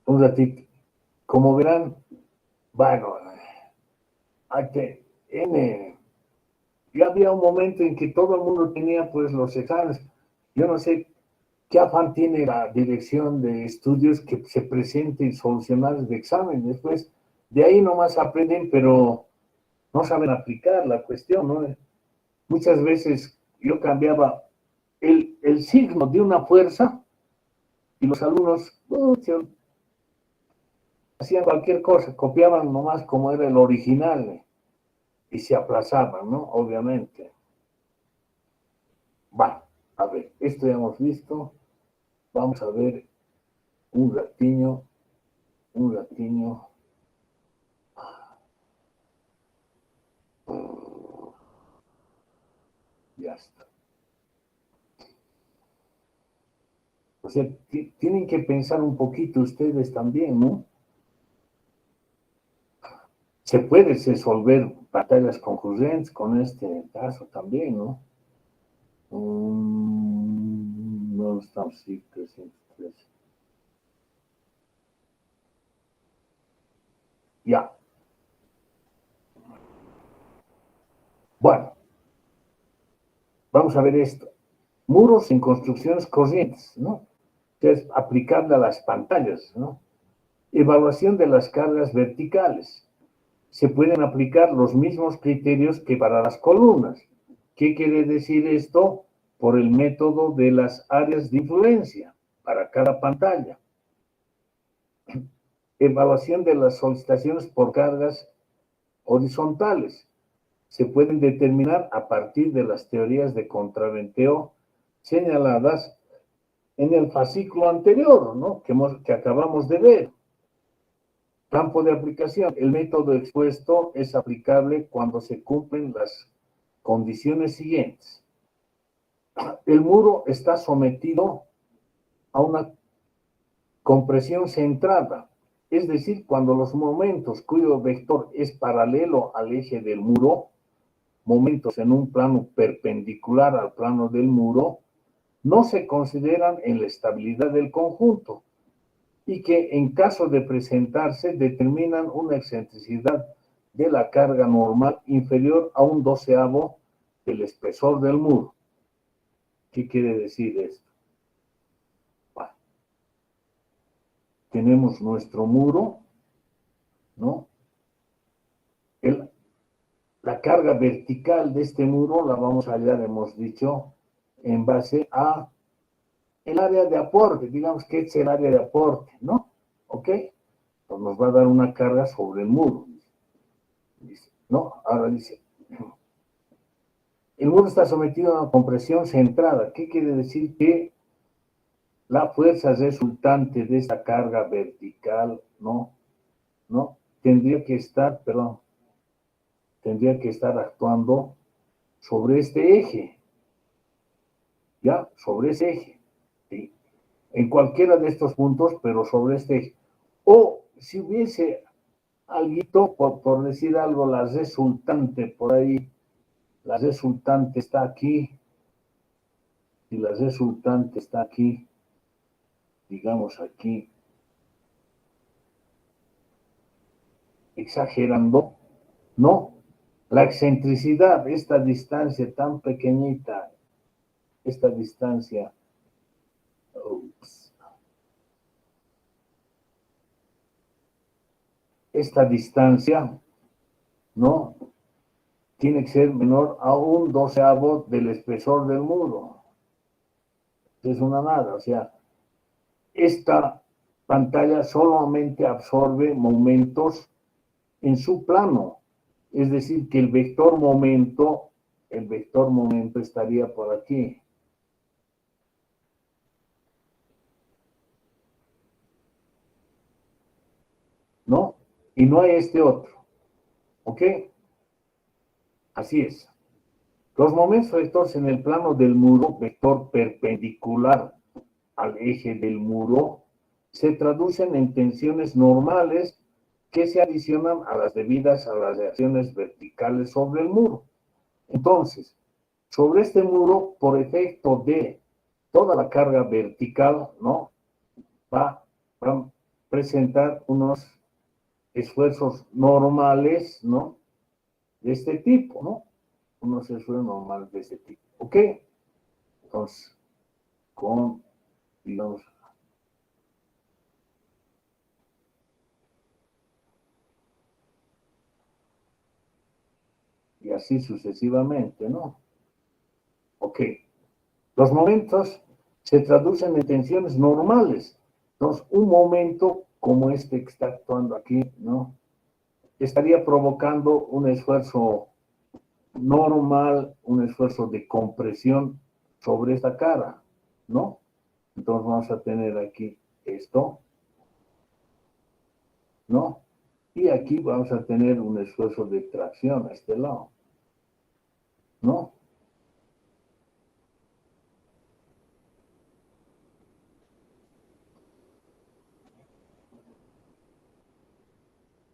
Un ratito. Como verán, bueno, N ya había un momento en que todo el mundo tenía pues los exámenes. Yo no sé qué afán tiene la dirección de estudios que se presenten solucionar de examen. Después, de ahí nomás aprenden, pero no saben aplicar la cuestión, ¿no? Muchas veces yo cambiaba el signo de una fuerza y los alumnos hacían cualquier cosa, copiaban nomás como era el original y se aplazaban, ¿no? Obviamente. Bueno, a ver, esto ya hemos visto. Vamos a ver un ratiño, un ratiño. Ya está. O sea, tienen que pensar un poquito ustedes también, ¿no? Se puede resolver pantallas concurrentes con este caso también, ¿no? No estamos, sí, 303. Ya. Bueno, vamos a ver esto. Muros en construcciones corrientes, ¿no? Que es aplicable a las pantallas, ¿no? Evaluación de las cargas verticales. Se pueden aplicar los mismos criterios que para las columnas. ¿Qué quiere decir esto? Por el método de las áreas de influencia para cada pantalla. Evaluación de las solicitaciones por cargas horizontales. Se pueden determinar a partir de las teorías de contraventeo señaladas en el fascículo anterior, ¿no? que acabamos de ver. Campo de aplicación. El método expuesto es aplicable cuando se cumplen las condiciones siguientes. El muro está sometido a una compresión centrada, es decir, cuando los momentos cuyo vector es paralelo al eje del muro, momentos en un plano perpendicular al plano del muro, no se consideran en la estabilidad del conjunto y que en caso de presentarse determinan una excentricidad de la carga normal inferior a un doceavo del espesor del muro. ¿Qué quiere decir esto? Bueno, tenemos nuestro muro, ¿no? La carga vertical de este muro la vamos a hallar, hemos dicho, en base a el área de aporte, digamos que es el área de aporte, ¿no? ¿Ok? Pues nos va a dar una carga sobre el muro. Dice, ¿no? Ahora dice, el muro está sometido a una compresión centrada. ¿Qué quiere decir? Que la fuerza resultante de esta carga vertical, ¿no? Tendría que estar actuando sobre este eje, ¿ya? Sobre ese eje, ¿sí? En cualquiera de estos puntos, pero sobre este eje. O si hubiese algo, por decir algo, la resultante por ahí, la resultante está aquí, y la resultante está aquí, digamos aquí, exagerando, no, la excentricidad, esta distancia tan pequeñita, esta distancia, esta distancia, ¿no? Tiene que ser menor a un doceavo del espesor del muro. Es una nada, o sea, esta pantalla solamente absorbe momentos en su plano. Es decir, que el vector momento estaría por aquí. ¿No? Y no hay este otro. ¿Ok? Así es. Los momentos vectores en el plano del muro, vector perpendicular al eje del muro, se traducen en tensiones normales que se adicionan a las debidas a las reacciones verticales sobre el muro. Entonces, sobre este muro, por efecto de toda la carga vertical, ¿no? Va a presentar unos esfuerzos normales, ¿no? De este tipo, ¿no? unos esfuerzos normales de este tipo. ¿Ok? Entonces, digamos, y así sucesivamente, ¿no? Ok. Los momentos se traducen en tensiones normales. Entonces, un momento como este que está actuando aquí, ¿no? Estaría provocando un esfuerzo normal, un esfuerzo de compresión sobre esta cara, ¿no? Entonces vamos a tener aquí esto, ¿no? Y aquí vamos a tener un esfuerzo de tracción a este lado, ¿no?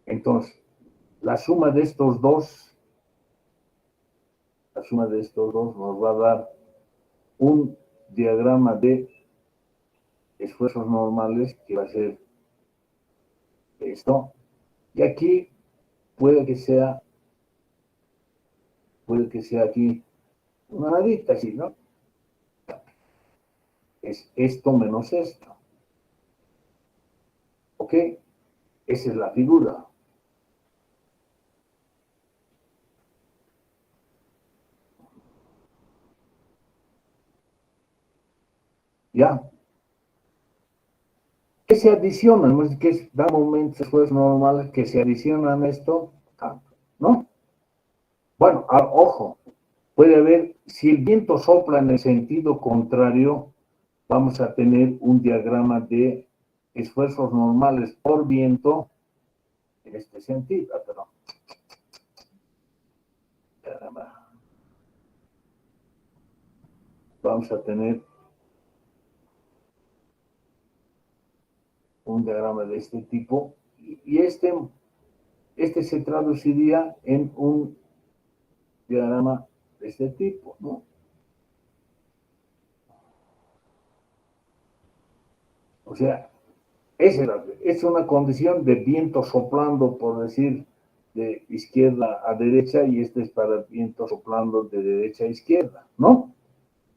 Entonces, la suma de estos dos nos va a dar un diagrama de esfuerzos normales que va a ser esto. Y aquí puede que sea aquí una nadita así, ¿no? Es esto menos esto. ¿Ok? Esa es la figura. ¿Ya? ¿Qué se adicionan? ¿Qué da momentos después normales que se adicionan a esto? ¿No? Bueno, ojo, puede haber, si el viento sopla en el sentido contrario, vamos a tener un diagrama de esfuerzos normales por viento en este sentido. Perdón. Vamos a tener un diagrama de este tipo y este se traduciría en un diagrama de este tipo, ¿no? O sea, es una condición de viento soplando, por decir, de izquierda a derecha, y este es para viento soplando de derecha a izquierda, ¿no?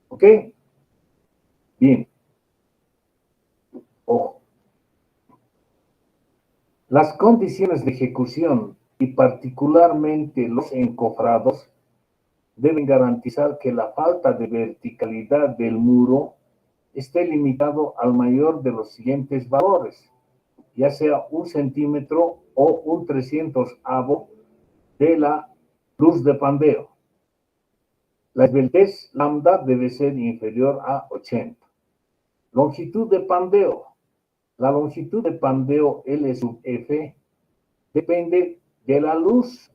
¿Ok? Bien. Ojo. Las condiciones de ejecución y particularmente los encofrados deben garantizar que la falta de verticalidad del muro esté limitado al mayor de los siguientes valores, ya sea 1 centímetro o 1/300avo de la luz de pandeo. La esbeltez lambda debe ser inferior a 80. Longitud de pandeo. La longitud de pandeo L sub F depende de la luz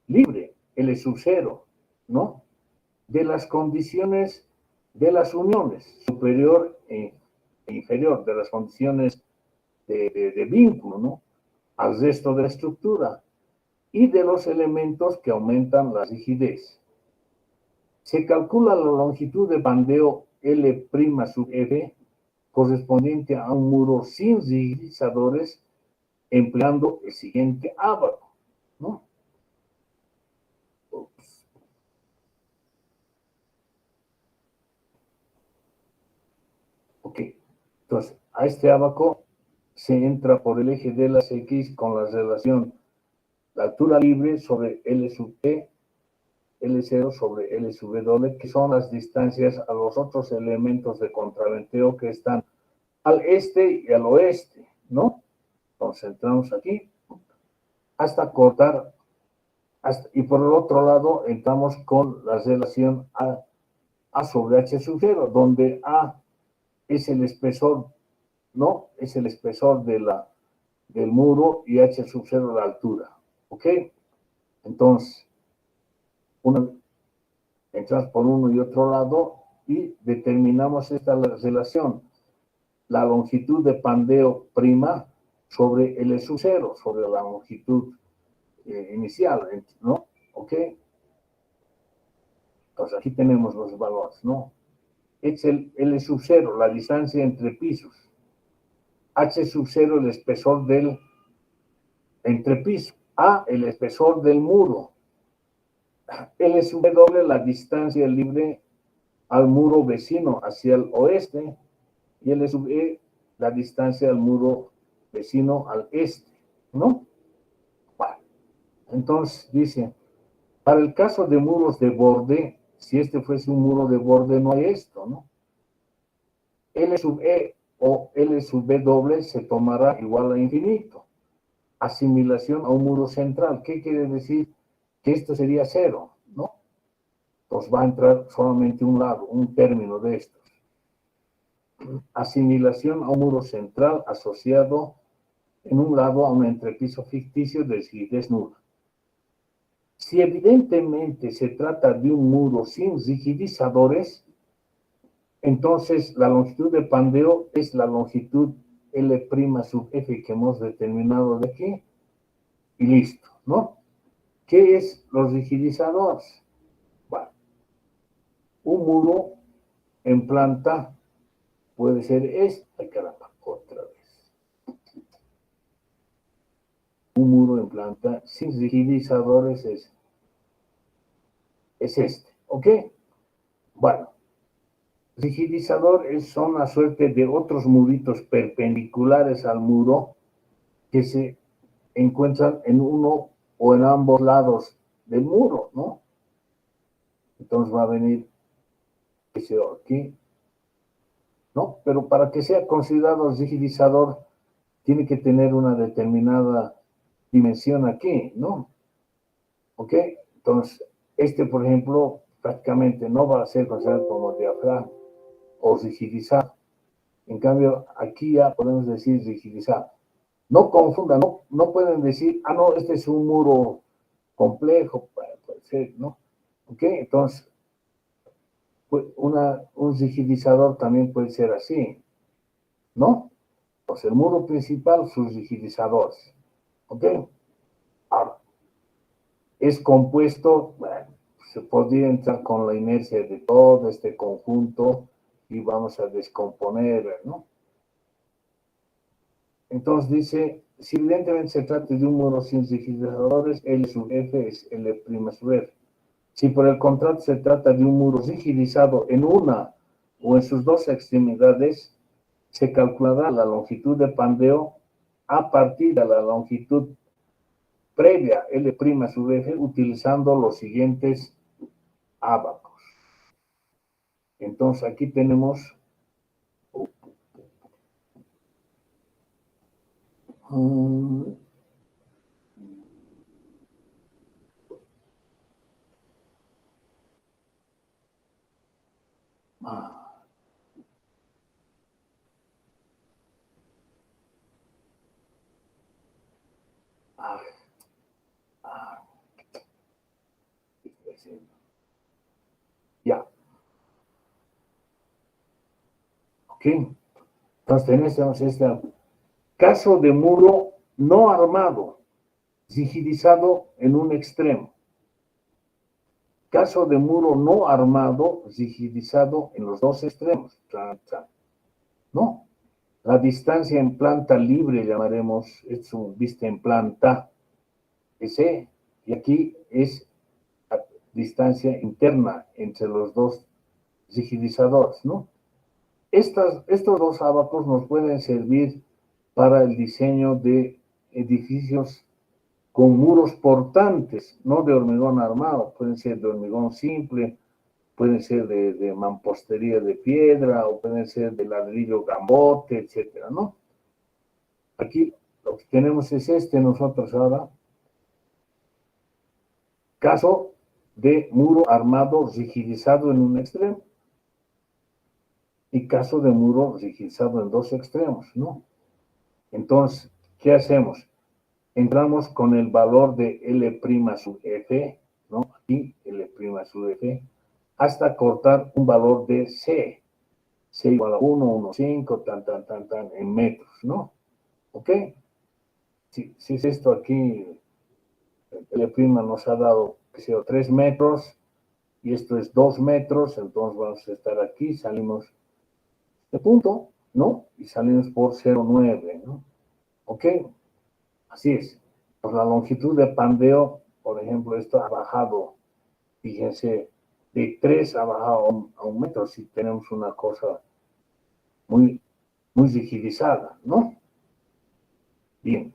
libre, L sub 0, ¿no? De las condiciones de las uniones, superior e inferior, de las condiciones de vínculo, ¿no? Al resto de la estructura y de los elementos que aumentan la rigidez. Se calcula la longitud de pandeo L' sub F correspondiente a un muro sin rigidizadores empleando el siguiente ábaco, ¿no? Ok, entonces a este ábaco se entra por el eje de las X con la relación la altura libre sobre L sub T, L0 sobre L sub W, que son las distancias a los otros elementos de contraventeo que están al este y al oeste, ¿no? Entonces entramos aquí hasta cortar, y por el otro lado entramos con la relación A sobre H sub 0, donde A es el espesor, ¿no? Es el espesor del muro y H sub 0 la altura, ¿ok? Entonces, entramos por uno y otro lado y determinamos esta relación, la longitud de pandeo prima sobre L sub 0, sobre la longitud inicial, ¿no? ¿Ok? Entonces aquí tenemos los valores, ¿no? Es el L sub 0, la distancia entre pisos. H sub 0, el espesor del entrepiso. A, el espesor del muro. L sub W, la distancia libre al muro vecino hacia el oeste, y L sub E, la distancia al muro vecino al este, ¿no? Bueno, entonces dice, para el caso de muros de borde, si este fuese un muro de borde, no hay esto, ¿no? L sub E o L sub W se tomará igual a infinito. Asimilación a un muro central. ¿Qué quiere decir? Que esto sería cero, ¿no? Pues va a entrar solamente un lado, un término de estos. Asimilación a un muro central asociado en un lado a un entrepiso ficticio de rigidez nula. Si evidentemente se trata de un muro sin rigidizadores, entonces la longitud de pandeo es la longitud L' sub F que hemos determinado de aquí, y listo, ¿no? ¿Qué es los rigidizadores? Bueno, un muro en planta puede ser esta, caramba, otra vez. Un muro en planta sin rigidizadores es este, ¿ok? Bueno, rigidizador son una suerte de otros muritos perpendiculares al muro que se encuentran en uno o en ambos lados del muro, ¿no? Entonces va a venir ese aquí, ¿no? Pero para que sea considerado rigidizador, tiene que tener una determinada dimensión aquí, ¿no? ¿Ok? Entonces, este, por ejemplo, prácticamente no va a ser considerado como diafragma o rigidizado. En cambio, aquí ya podemos decir rigidizado. No confundan, no pueden decir, ah, no, este es un muro complejo, puede ser, ¿no? ¿Ok? Entonces, un rigidizador también puede ser así, ¿no? Pues el muro principal, sus rigidizadores, ¿ok? Ahora, es compuesto, bueno, se podría entrar con la inercia de todo este conjunto y vamos a descomponer, ¿no? Entonces dice, si evidentemente se trata de un muro sin rigidizadores, L sub F es L' sub F. Si por el contrario se trata de un muro rigidizado en una o en sus dos extremidades, se calculará la longitud de pandeo a partir de la longitud previa L' sub F utilizando los siguientes ábacos. Entonces aquí tenemos ya. Ok. Entonces tenemos este caso de muro no armado, rigidizado en un extremo. Caso de muro no armado, rigidizado en los dos extremos. No. La distancia en planta libre, llamaremos, es un vista en planta, ese, y aquí es la distancia interna entre los dos rigidizadores, ¿no? Estos dos ábacos nos pueden servir para el diseño de edificios con muros portantes, no de hormigón armado, pueden ser de hormigón simple, pueden ser de mampostería de piedra, o pueden ser de ladrillo gambote, etcétera, ¿no? Aquí lo que tenemos es nosotros ahora, caso de muro armado rigidizado en un extremo, y caso de muro rigidizado en dos extremos, ¿no? Entonces, ¿qué hacemos? Entramos con el valor de L' sub F, ¿no? Aquí, L' sub F, hasta cortar un valor de C. C igual a 1, 1,5, tan, en metros, ¿no? ¿Ok? Si es esto aquí, L' nos ha dado, que sea 3 metros, y esto es 2 metros, entonces vamos a estar aquí, salimos de punto, ¿no? Y salimos por 0,9, ¿no? ¿Ok? Así es. Pues la longitud de pandeo, por ejemplo, esto ha bajado fíjense, de 3 ha bajado a un metro, si tenemos una cosa muy, muy rigidizada, ¿no? Bien.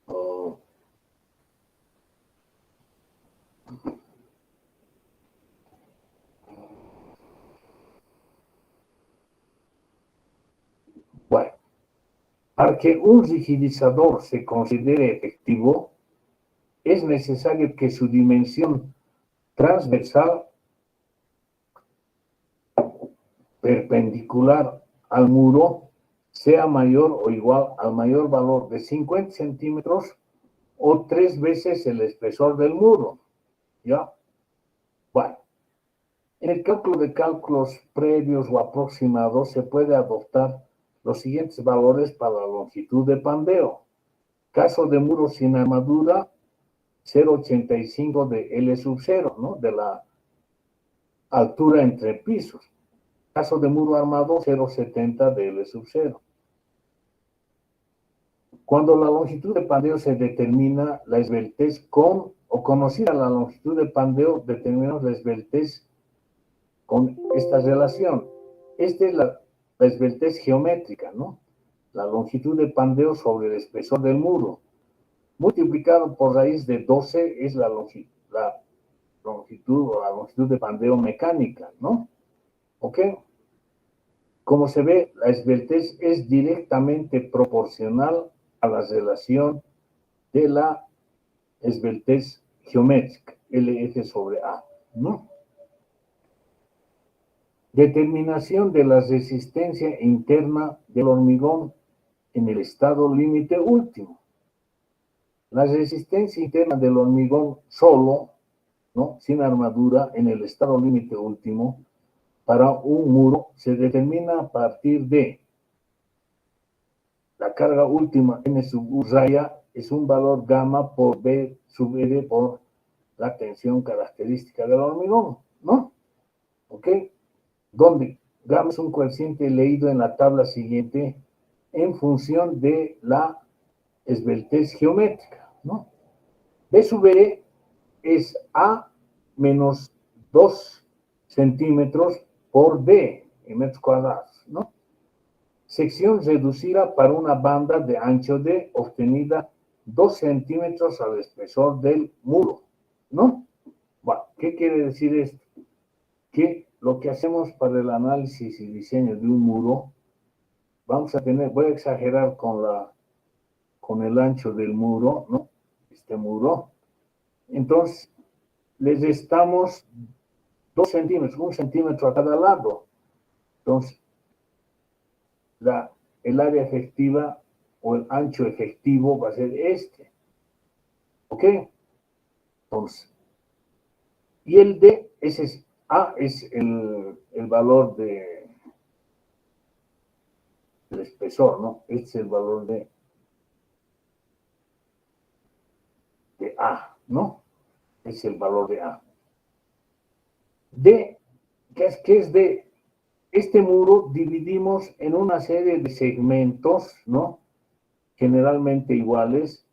Oh. Bueno, para que un rigidizador se considere efectivo, es necesario que su dimensión transversal perpendicular al muro sea mayor o igual al mayor valor de 50 centímetros o 3 veces el espesor del muro. ¿Ya? Bueno, en el cálculo de cálculos previos o aproximados se puede adoptar los siguientes valores para la longitud de pandeo. Caso de muro sin armadura, 0,85 de L sub 0, ¿no? De la altura entre pisos. Caso de muro armado, 0,70 de L sub 0. Cuando la longitud de pandeo se determina, la esbeltez con, o conocida la longitud de pandeo, determinamos la esbeltez con esta relación. Esta es la esbeltez geométrica, ¿no? La longitud de pandeo sobre el espesor del muro, multiplicado por raíz de 12 es la longitud o la longitud de pandeo mecánica, ¿no? ¿Ok? Como se ve, la esbeltez es directamente proporcional a la relación de la esbeltez geométrica, LF sobre A, ¿no? Determinación de la resistencia interna del hormigón en el estado límite último. La resistencia interna del hormigón solo, ¿no? Sin armadura, en el estado límite último, para un muro se determina a partir de la carga última N sub U raya es un valor gamma por B sub R por la tensión característica del hormigón, ¿no? ¿Ok? Donde gamma es un coeficiente leído en la tabla siguiente en función de la esbeltez geométrica, ¿no? B sub R es A menos 2 centímetros por D en metros cuadrados, ¿no? Sección reducida para una banda de ancho D obtenida 2 centímetros al espesor del muro, ¿no? Bueno, ¿qué quiere decir esto? Que lo que hacemos para el análisis y diseño de un muro, vamos a tener, voy a exagerar con el ancho del muro, ¿no? Este muro. Entonces, le restamos 2 centímetros, 1 centímetro a cada lado. Entonces, el área efectiva o el ancho efectivo va a ser este. ¿Ok? Entonces, y el D, ese es A, es el valor del espesor, ¿no? Este es el valor de A, ¿no? Es el valor de A. D, ¿qué es D? Este muro dividimos en una serie de segmentos, ¿no? Generalmente iguales,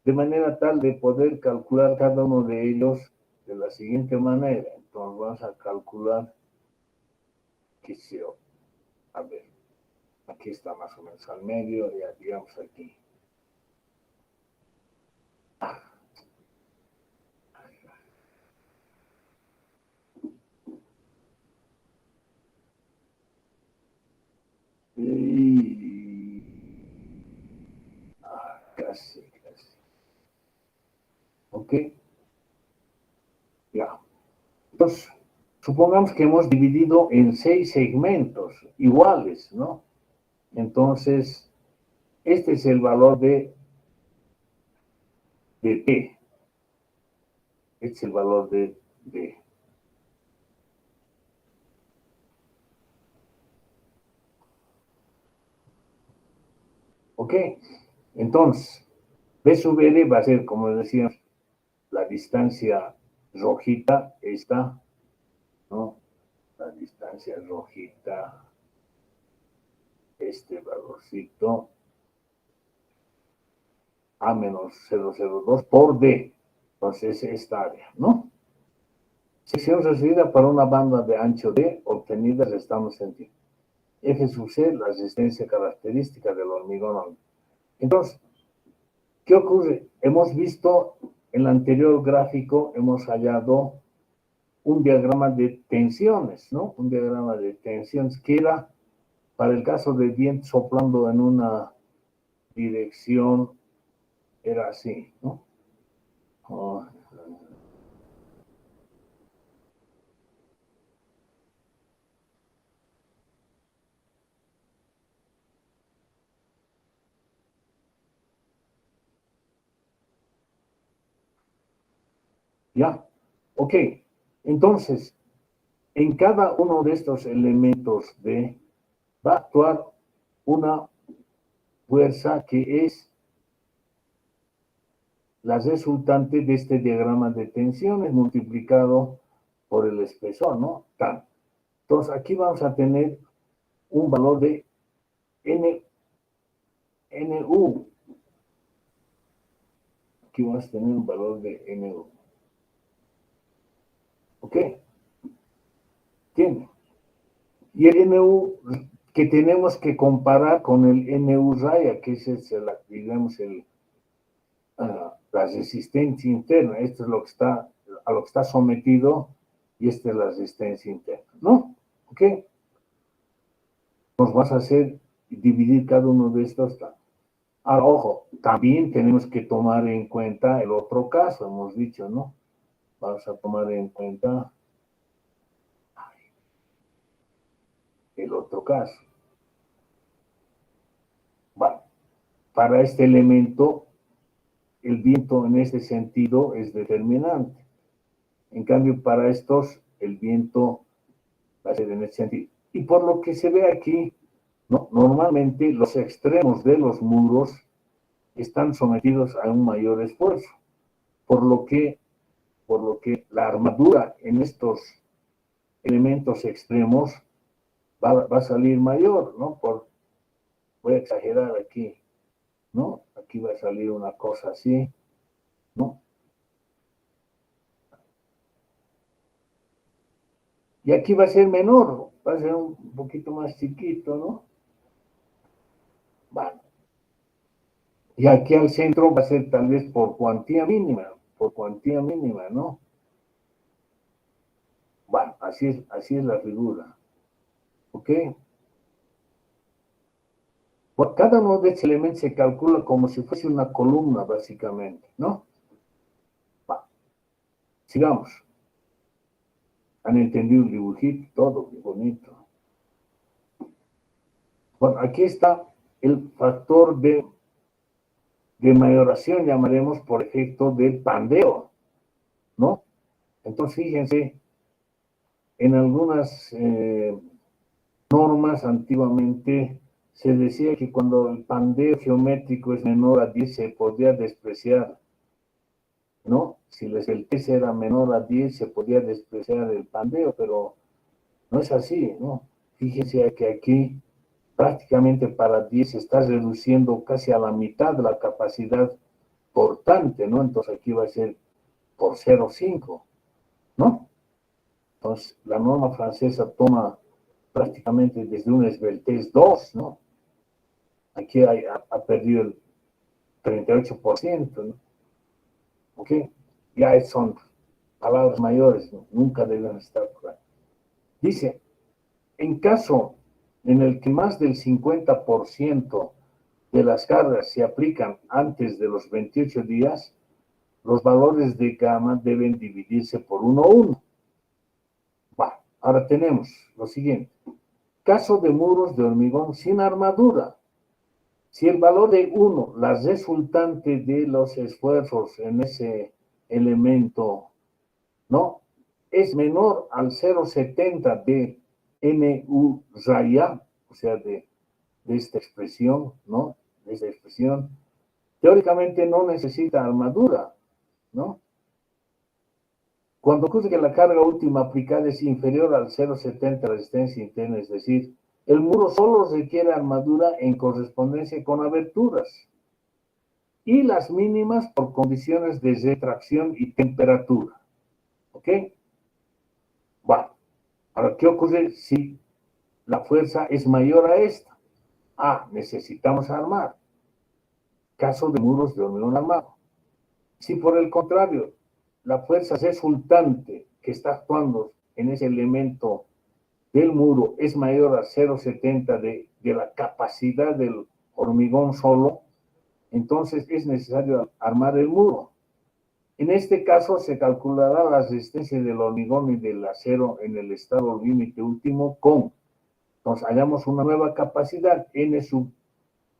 de manera tal de poder calcular cada uno de ellos de la siguiente manera. Entonces vamos a calcular, qué sé yo, a ver, aquí está más o menos al medio, ya digamos aquí. Casi. ¿Ok? Ya. Entonces, supongamos que hemos dividido en 6 segmentos iguales, ¿no? Entonces, este es el valor de P. Este es el valor de D. ¿Ok? Entonces, B sub R va a ser, como decíamos, la distancia rojita, esta, ¿no? La distancia rojita, este valorcito, A menos 0,02 por D. Entonces, esta área, ¿no? Sección recibida para una banda de ancho D obtenida restando centímetros. Eje sub C, la resistencia característica del hormigón. Entonces, ¿qué ocurre? Hemos visto en el anterior gráfico, hemos hallado un diagrama de tensiones, ¿no? Un diagrama de tensiones que era para el caso del viento soplando en una dirección, era así, ¿no? Oh. ¿Ya? Ok. Entonces, en cada uno de estos elementos D va a actuar una fuerza que es la resultante de este diagrama de tensiones multiplicado por el espesor, ¿no? Tan. Entonces, aquí vamos a tener un valor de NU. Aquí vamos a tener un valor de NU. ¿Ok? ¿Tiene? Y el NU que tenemos que comparar con el NU raya, que es digamos, la resistencia interna. Esto es lo que está, a lo que está sometido y esta es la resistencia interna, ¿no? ¿Ok? Nos vas a hacer dividir cada uno de estos. Ahora, ojo, también tenemos que tomar en cuenta el otro caso, hemos dicho, ¿no? Vamos a tomar en cuenta el otro caso. Bueno, para este elemento, el viento en este sentido es determinante. En cambio, para estos, el viento va a ser en este sentido. Y por lo que se ve aquí, ¿no? Normalmente los extremos de los muros están sometidos a un mayor esfuerzo, por lo que la armadura en estos elementos extremos va a salir mayor, ¿no? Voy a exagerar aquí, ¿no? Aquí va a salir una cosa así, ¿no? Y aquí va a ser menor, va a ser un poquito más chiquito, ¿no? Bueno. Y aquí al centro va a ser tal vez por cuantía mínima, ¿no? Bueno, así es la figura. ¿Ok? Por cada uno de estos elementos se calcula como si fuese una columna, básicamente, ¿no? Bueno, sigamos. Han entendido el dibujito, todo, qué bonito. Bueno, aquí está el factor de mayoración, llamaremos por efecto del pandeo, ¿no? Entonces, fíjense, en algunas normas antiguamente se decía que cuando el pandeo geométrico es menor a 10 se podía despreciar, ¿no? Si el TC era menor a 10 se podía despreciar el pandeo, pero no es así, ¿no? Fíjense que aquí prácticamente para 10 se está reduciendo casi a la mitad de la capacidad portante, ¿no? Entonces aquí va a ser por 0,5, ¿no? Entonces la norma francesa toma prácticamente desde un esbeltez 2, ¿no? Aquí ha perdido el 38%, ¿no? ¿Ok? Ya son palabras mayores, ¿no? Nunca deben estar por ahí. Dice, en caso en el que más del 50% de las cargas se aplican antes de los 28 días, los valores de gamma deben dividirse por 1,1. Bueno, ahora tenemos lo siguiente. Caso de muros de hormigón sin armadura. Si el valor de 1, la resultante de los esfuerzos en ese elemento, ¿no? Es menor al 0,70 de NU raya, o sea, de esta expresión, ¿no? De esta expresión, teóricamente no necesita armadura, ¿no? Cuando ocurre que la carga última aplicada es inferior al 0,70 resistencia interna, es decir, el muro solo requiere armadura en correspondencia con aberturas y las mínimas por condiciones de retracción y temperatura. ¿Ok? Bueno, ahora, ¿qué ocurre si la fuerza es mayor a esta? Necesitamos armar. Caso de muros de hormigón armado. Si por el contrario, la fuerza resultante que está actuando en ese elemento del muro es mayor a 0,70 de la capacidad del hormigón solo, entonces es necesario armar el muro. En este caso se calculará la resistencia del hormigón y del acero en el estado límite último con, entonces hallamos una nueva capacidad, N sub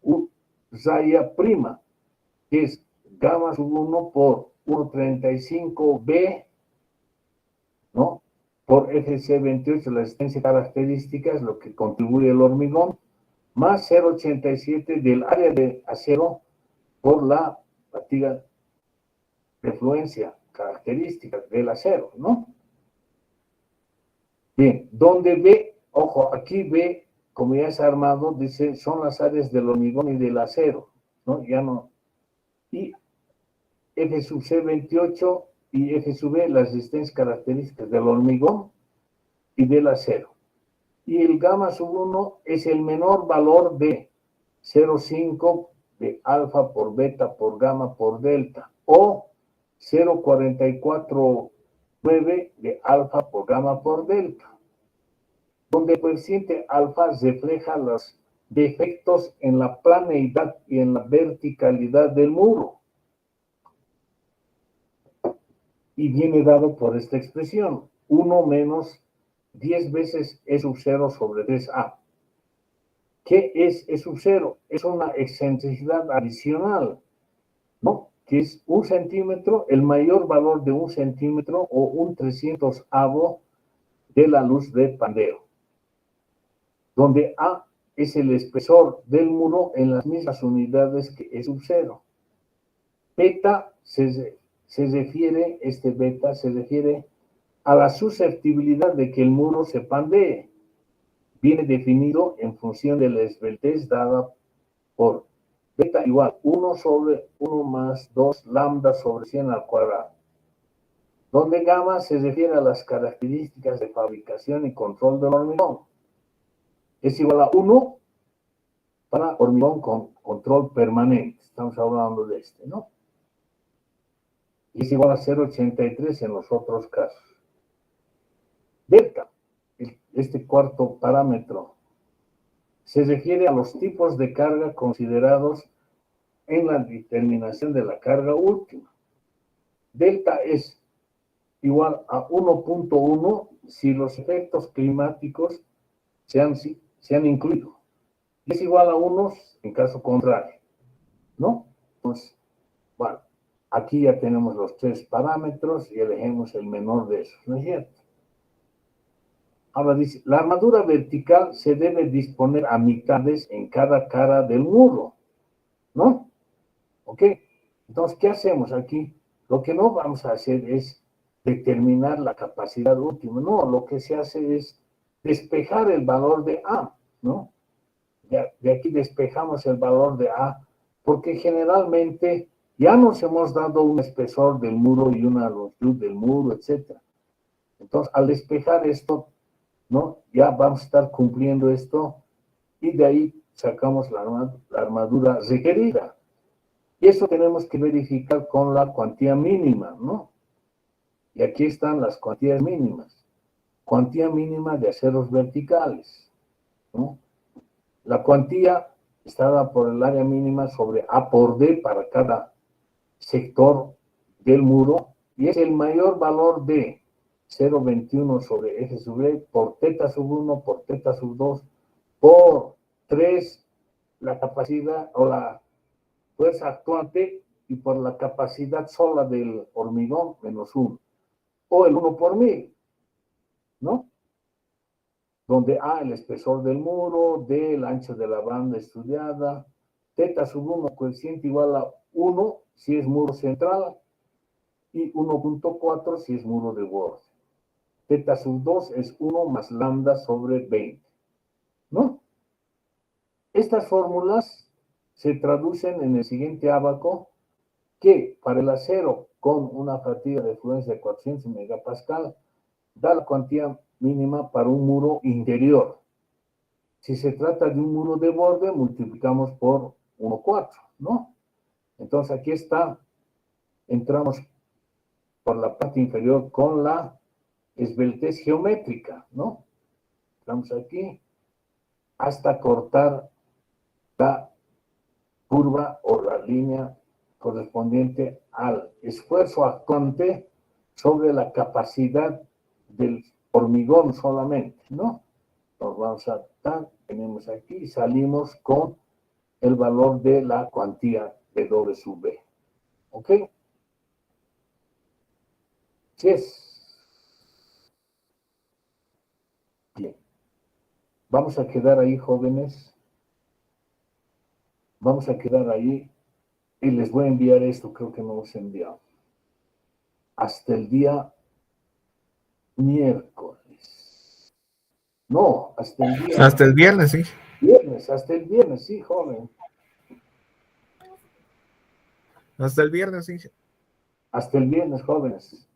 U raya prima, que es gamma sub 1 por 1,35B, ¿no? Por FC28, la resistencia característica es lo que contribuye el hormigón, más 0,87 del área de acero por la fatiga de fluencia característica del acero, ¿no? Bien, donde B, ojo, aquí B, como ya es armado, dice, son las áreas del hormigón y del acero, ¿no? Ya no. Y F sub C 28 y F sub B, las resistencias características del hormigón y del acero. Y el gamma sub 1 es el menor valor de 0,5 de alfa por beta por gamma por delta, o 0,449 de alfa por gamma por delta, donde el coeficiente alfa refleja los defectos en la planeidad y en la verticalidad del muro. Y viene dado por esta expresión, 1 menos 10 veces E sub 0 sobre 3A. ¿Qué es E sub 0? Es una excentricidad adicional, ¿no? Que es 1 centímetro, el mayor valor de 1 centímetro o 1/300avo de la luz de Pandeo, donde A es el espesor del muro en las mismas unidades que E sub 0. Beta se refiere, beta se refiere a la susceptibilidad de que el muro se pandee. Viene definido en función de la esbeltez dada por beta igual 1 sobre 1 más 2 lambda sobre 100 al cuadrado, donde gamma se refiere a las características de fabricación y control del hormigón. Es igual a 1 para hormigón con control permanente. Estamos hablando de ¿no? Y es igual a 0,83 en los otros casos. Delta, este cuarto parámetro, se refiere a los tipos de carga considerados en la determinación de la carga última. Delta es igual a 1,1 si los efectos climáticos se han incluido. Y es igual a 1 en caso contrario, ¿no? Pues, bueno, aquí ya tenemos los 3 parámetros y elegimos el menor de esos, ¿no es cierto? Ahora dice, la armadura vertical se debe disponer a mitades en cada cara del muro, ¿no? ¿Ok? Entonces, ¿qué hacemos aquí? Lo que no vamos a hacer es determinar la capacidad última, no, lo que se hace es despejar el valor de A, ¿no? De aquí despejamos el valor de A, porque generalmente ya nos hemos dado un espesor del muro y una longitud del muro, etc. Entonces, al despejar esto, ¿no? Ya vamos a estar cumpliendo esto y de ahí sacamos la armadura requerida. Y eso tenemos que verificar con la cuantía mínima, ¿no? Y aquí están las cuantías mínimas. Cuantía mínima de aceros verticales, ¿no? La cuantía está dada por el área mínima sobre A por D para cada sector del muro y es el mayor valor de 0,21 sobre F sub E por teta sub 1 por teta sub 2 por 3 la capacidad o la fuerza actuante y por la capacidad sola del hormigón menos 1 o el 1 por 1000, ¿no? Donde A el espesor del muro, D el ancho de la banda estudiada, teta sub 1 coeficiente igual a 1 si es muro central y 1,4 si es muro de borde. Teta sub 2 es 1 más lambda sobre 20, ¿no? Estas fórmulas se traducen en el siguiente ábaco, que para el acero con una fatiga de fluencia de 400 megapascal da la cuantía mínima para un muro interior. Si se trata de un muro de borde, multiplicamos por 1,4, ¿no? Entonces aquí está, entramos por la parte inferior con la esbeltez geométrica, ¿no? Entramos aquí hasta cortar la curva o la línea correspondiente al esfuerzo actuante sobre la capacidad del hormigón solamente, ¿no? Nos vamos a dar, tenemos aquí y salimos con el valor de la cuantía de W sub B. ¿Ok? Sí es. Bien. Vamos a quedar ahí, jóvenes. Vamos a quedar ahí y les voy a enviar esto, creo que no os he enviado. Hasta el día miércoles. No, hasta el día Hasta el viernes, sí. viernes, hasta el viernes, sí, joven. Hasta el viernes, sí. Hasta el viernes, jóvenes.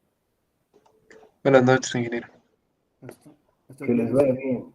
Buenas noches, ingeniero. Que les vaya bien.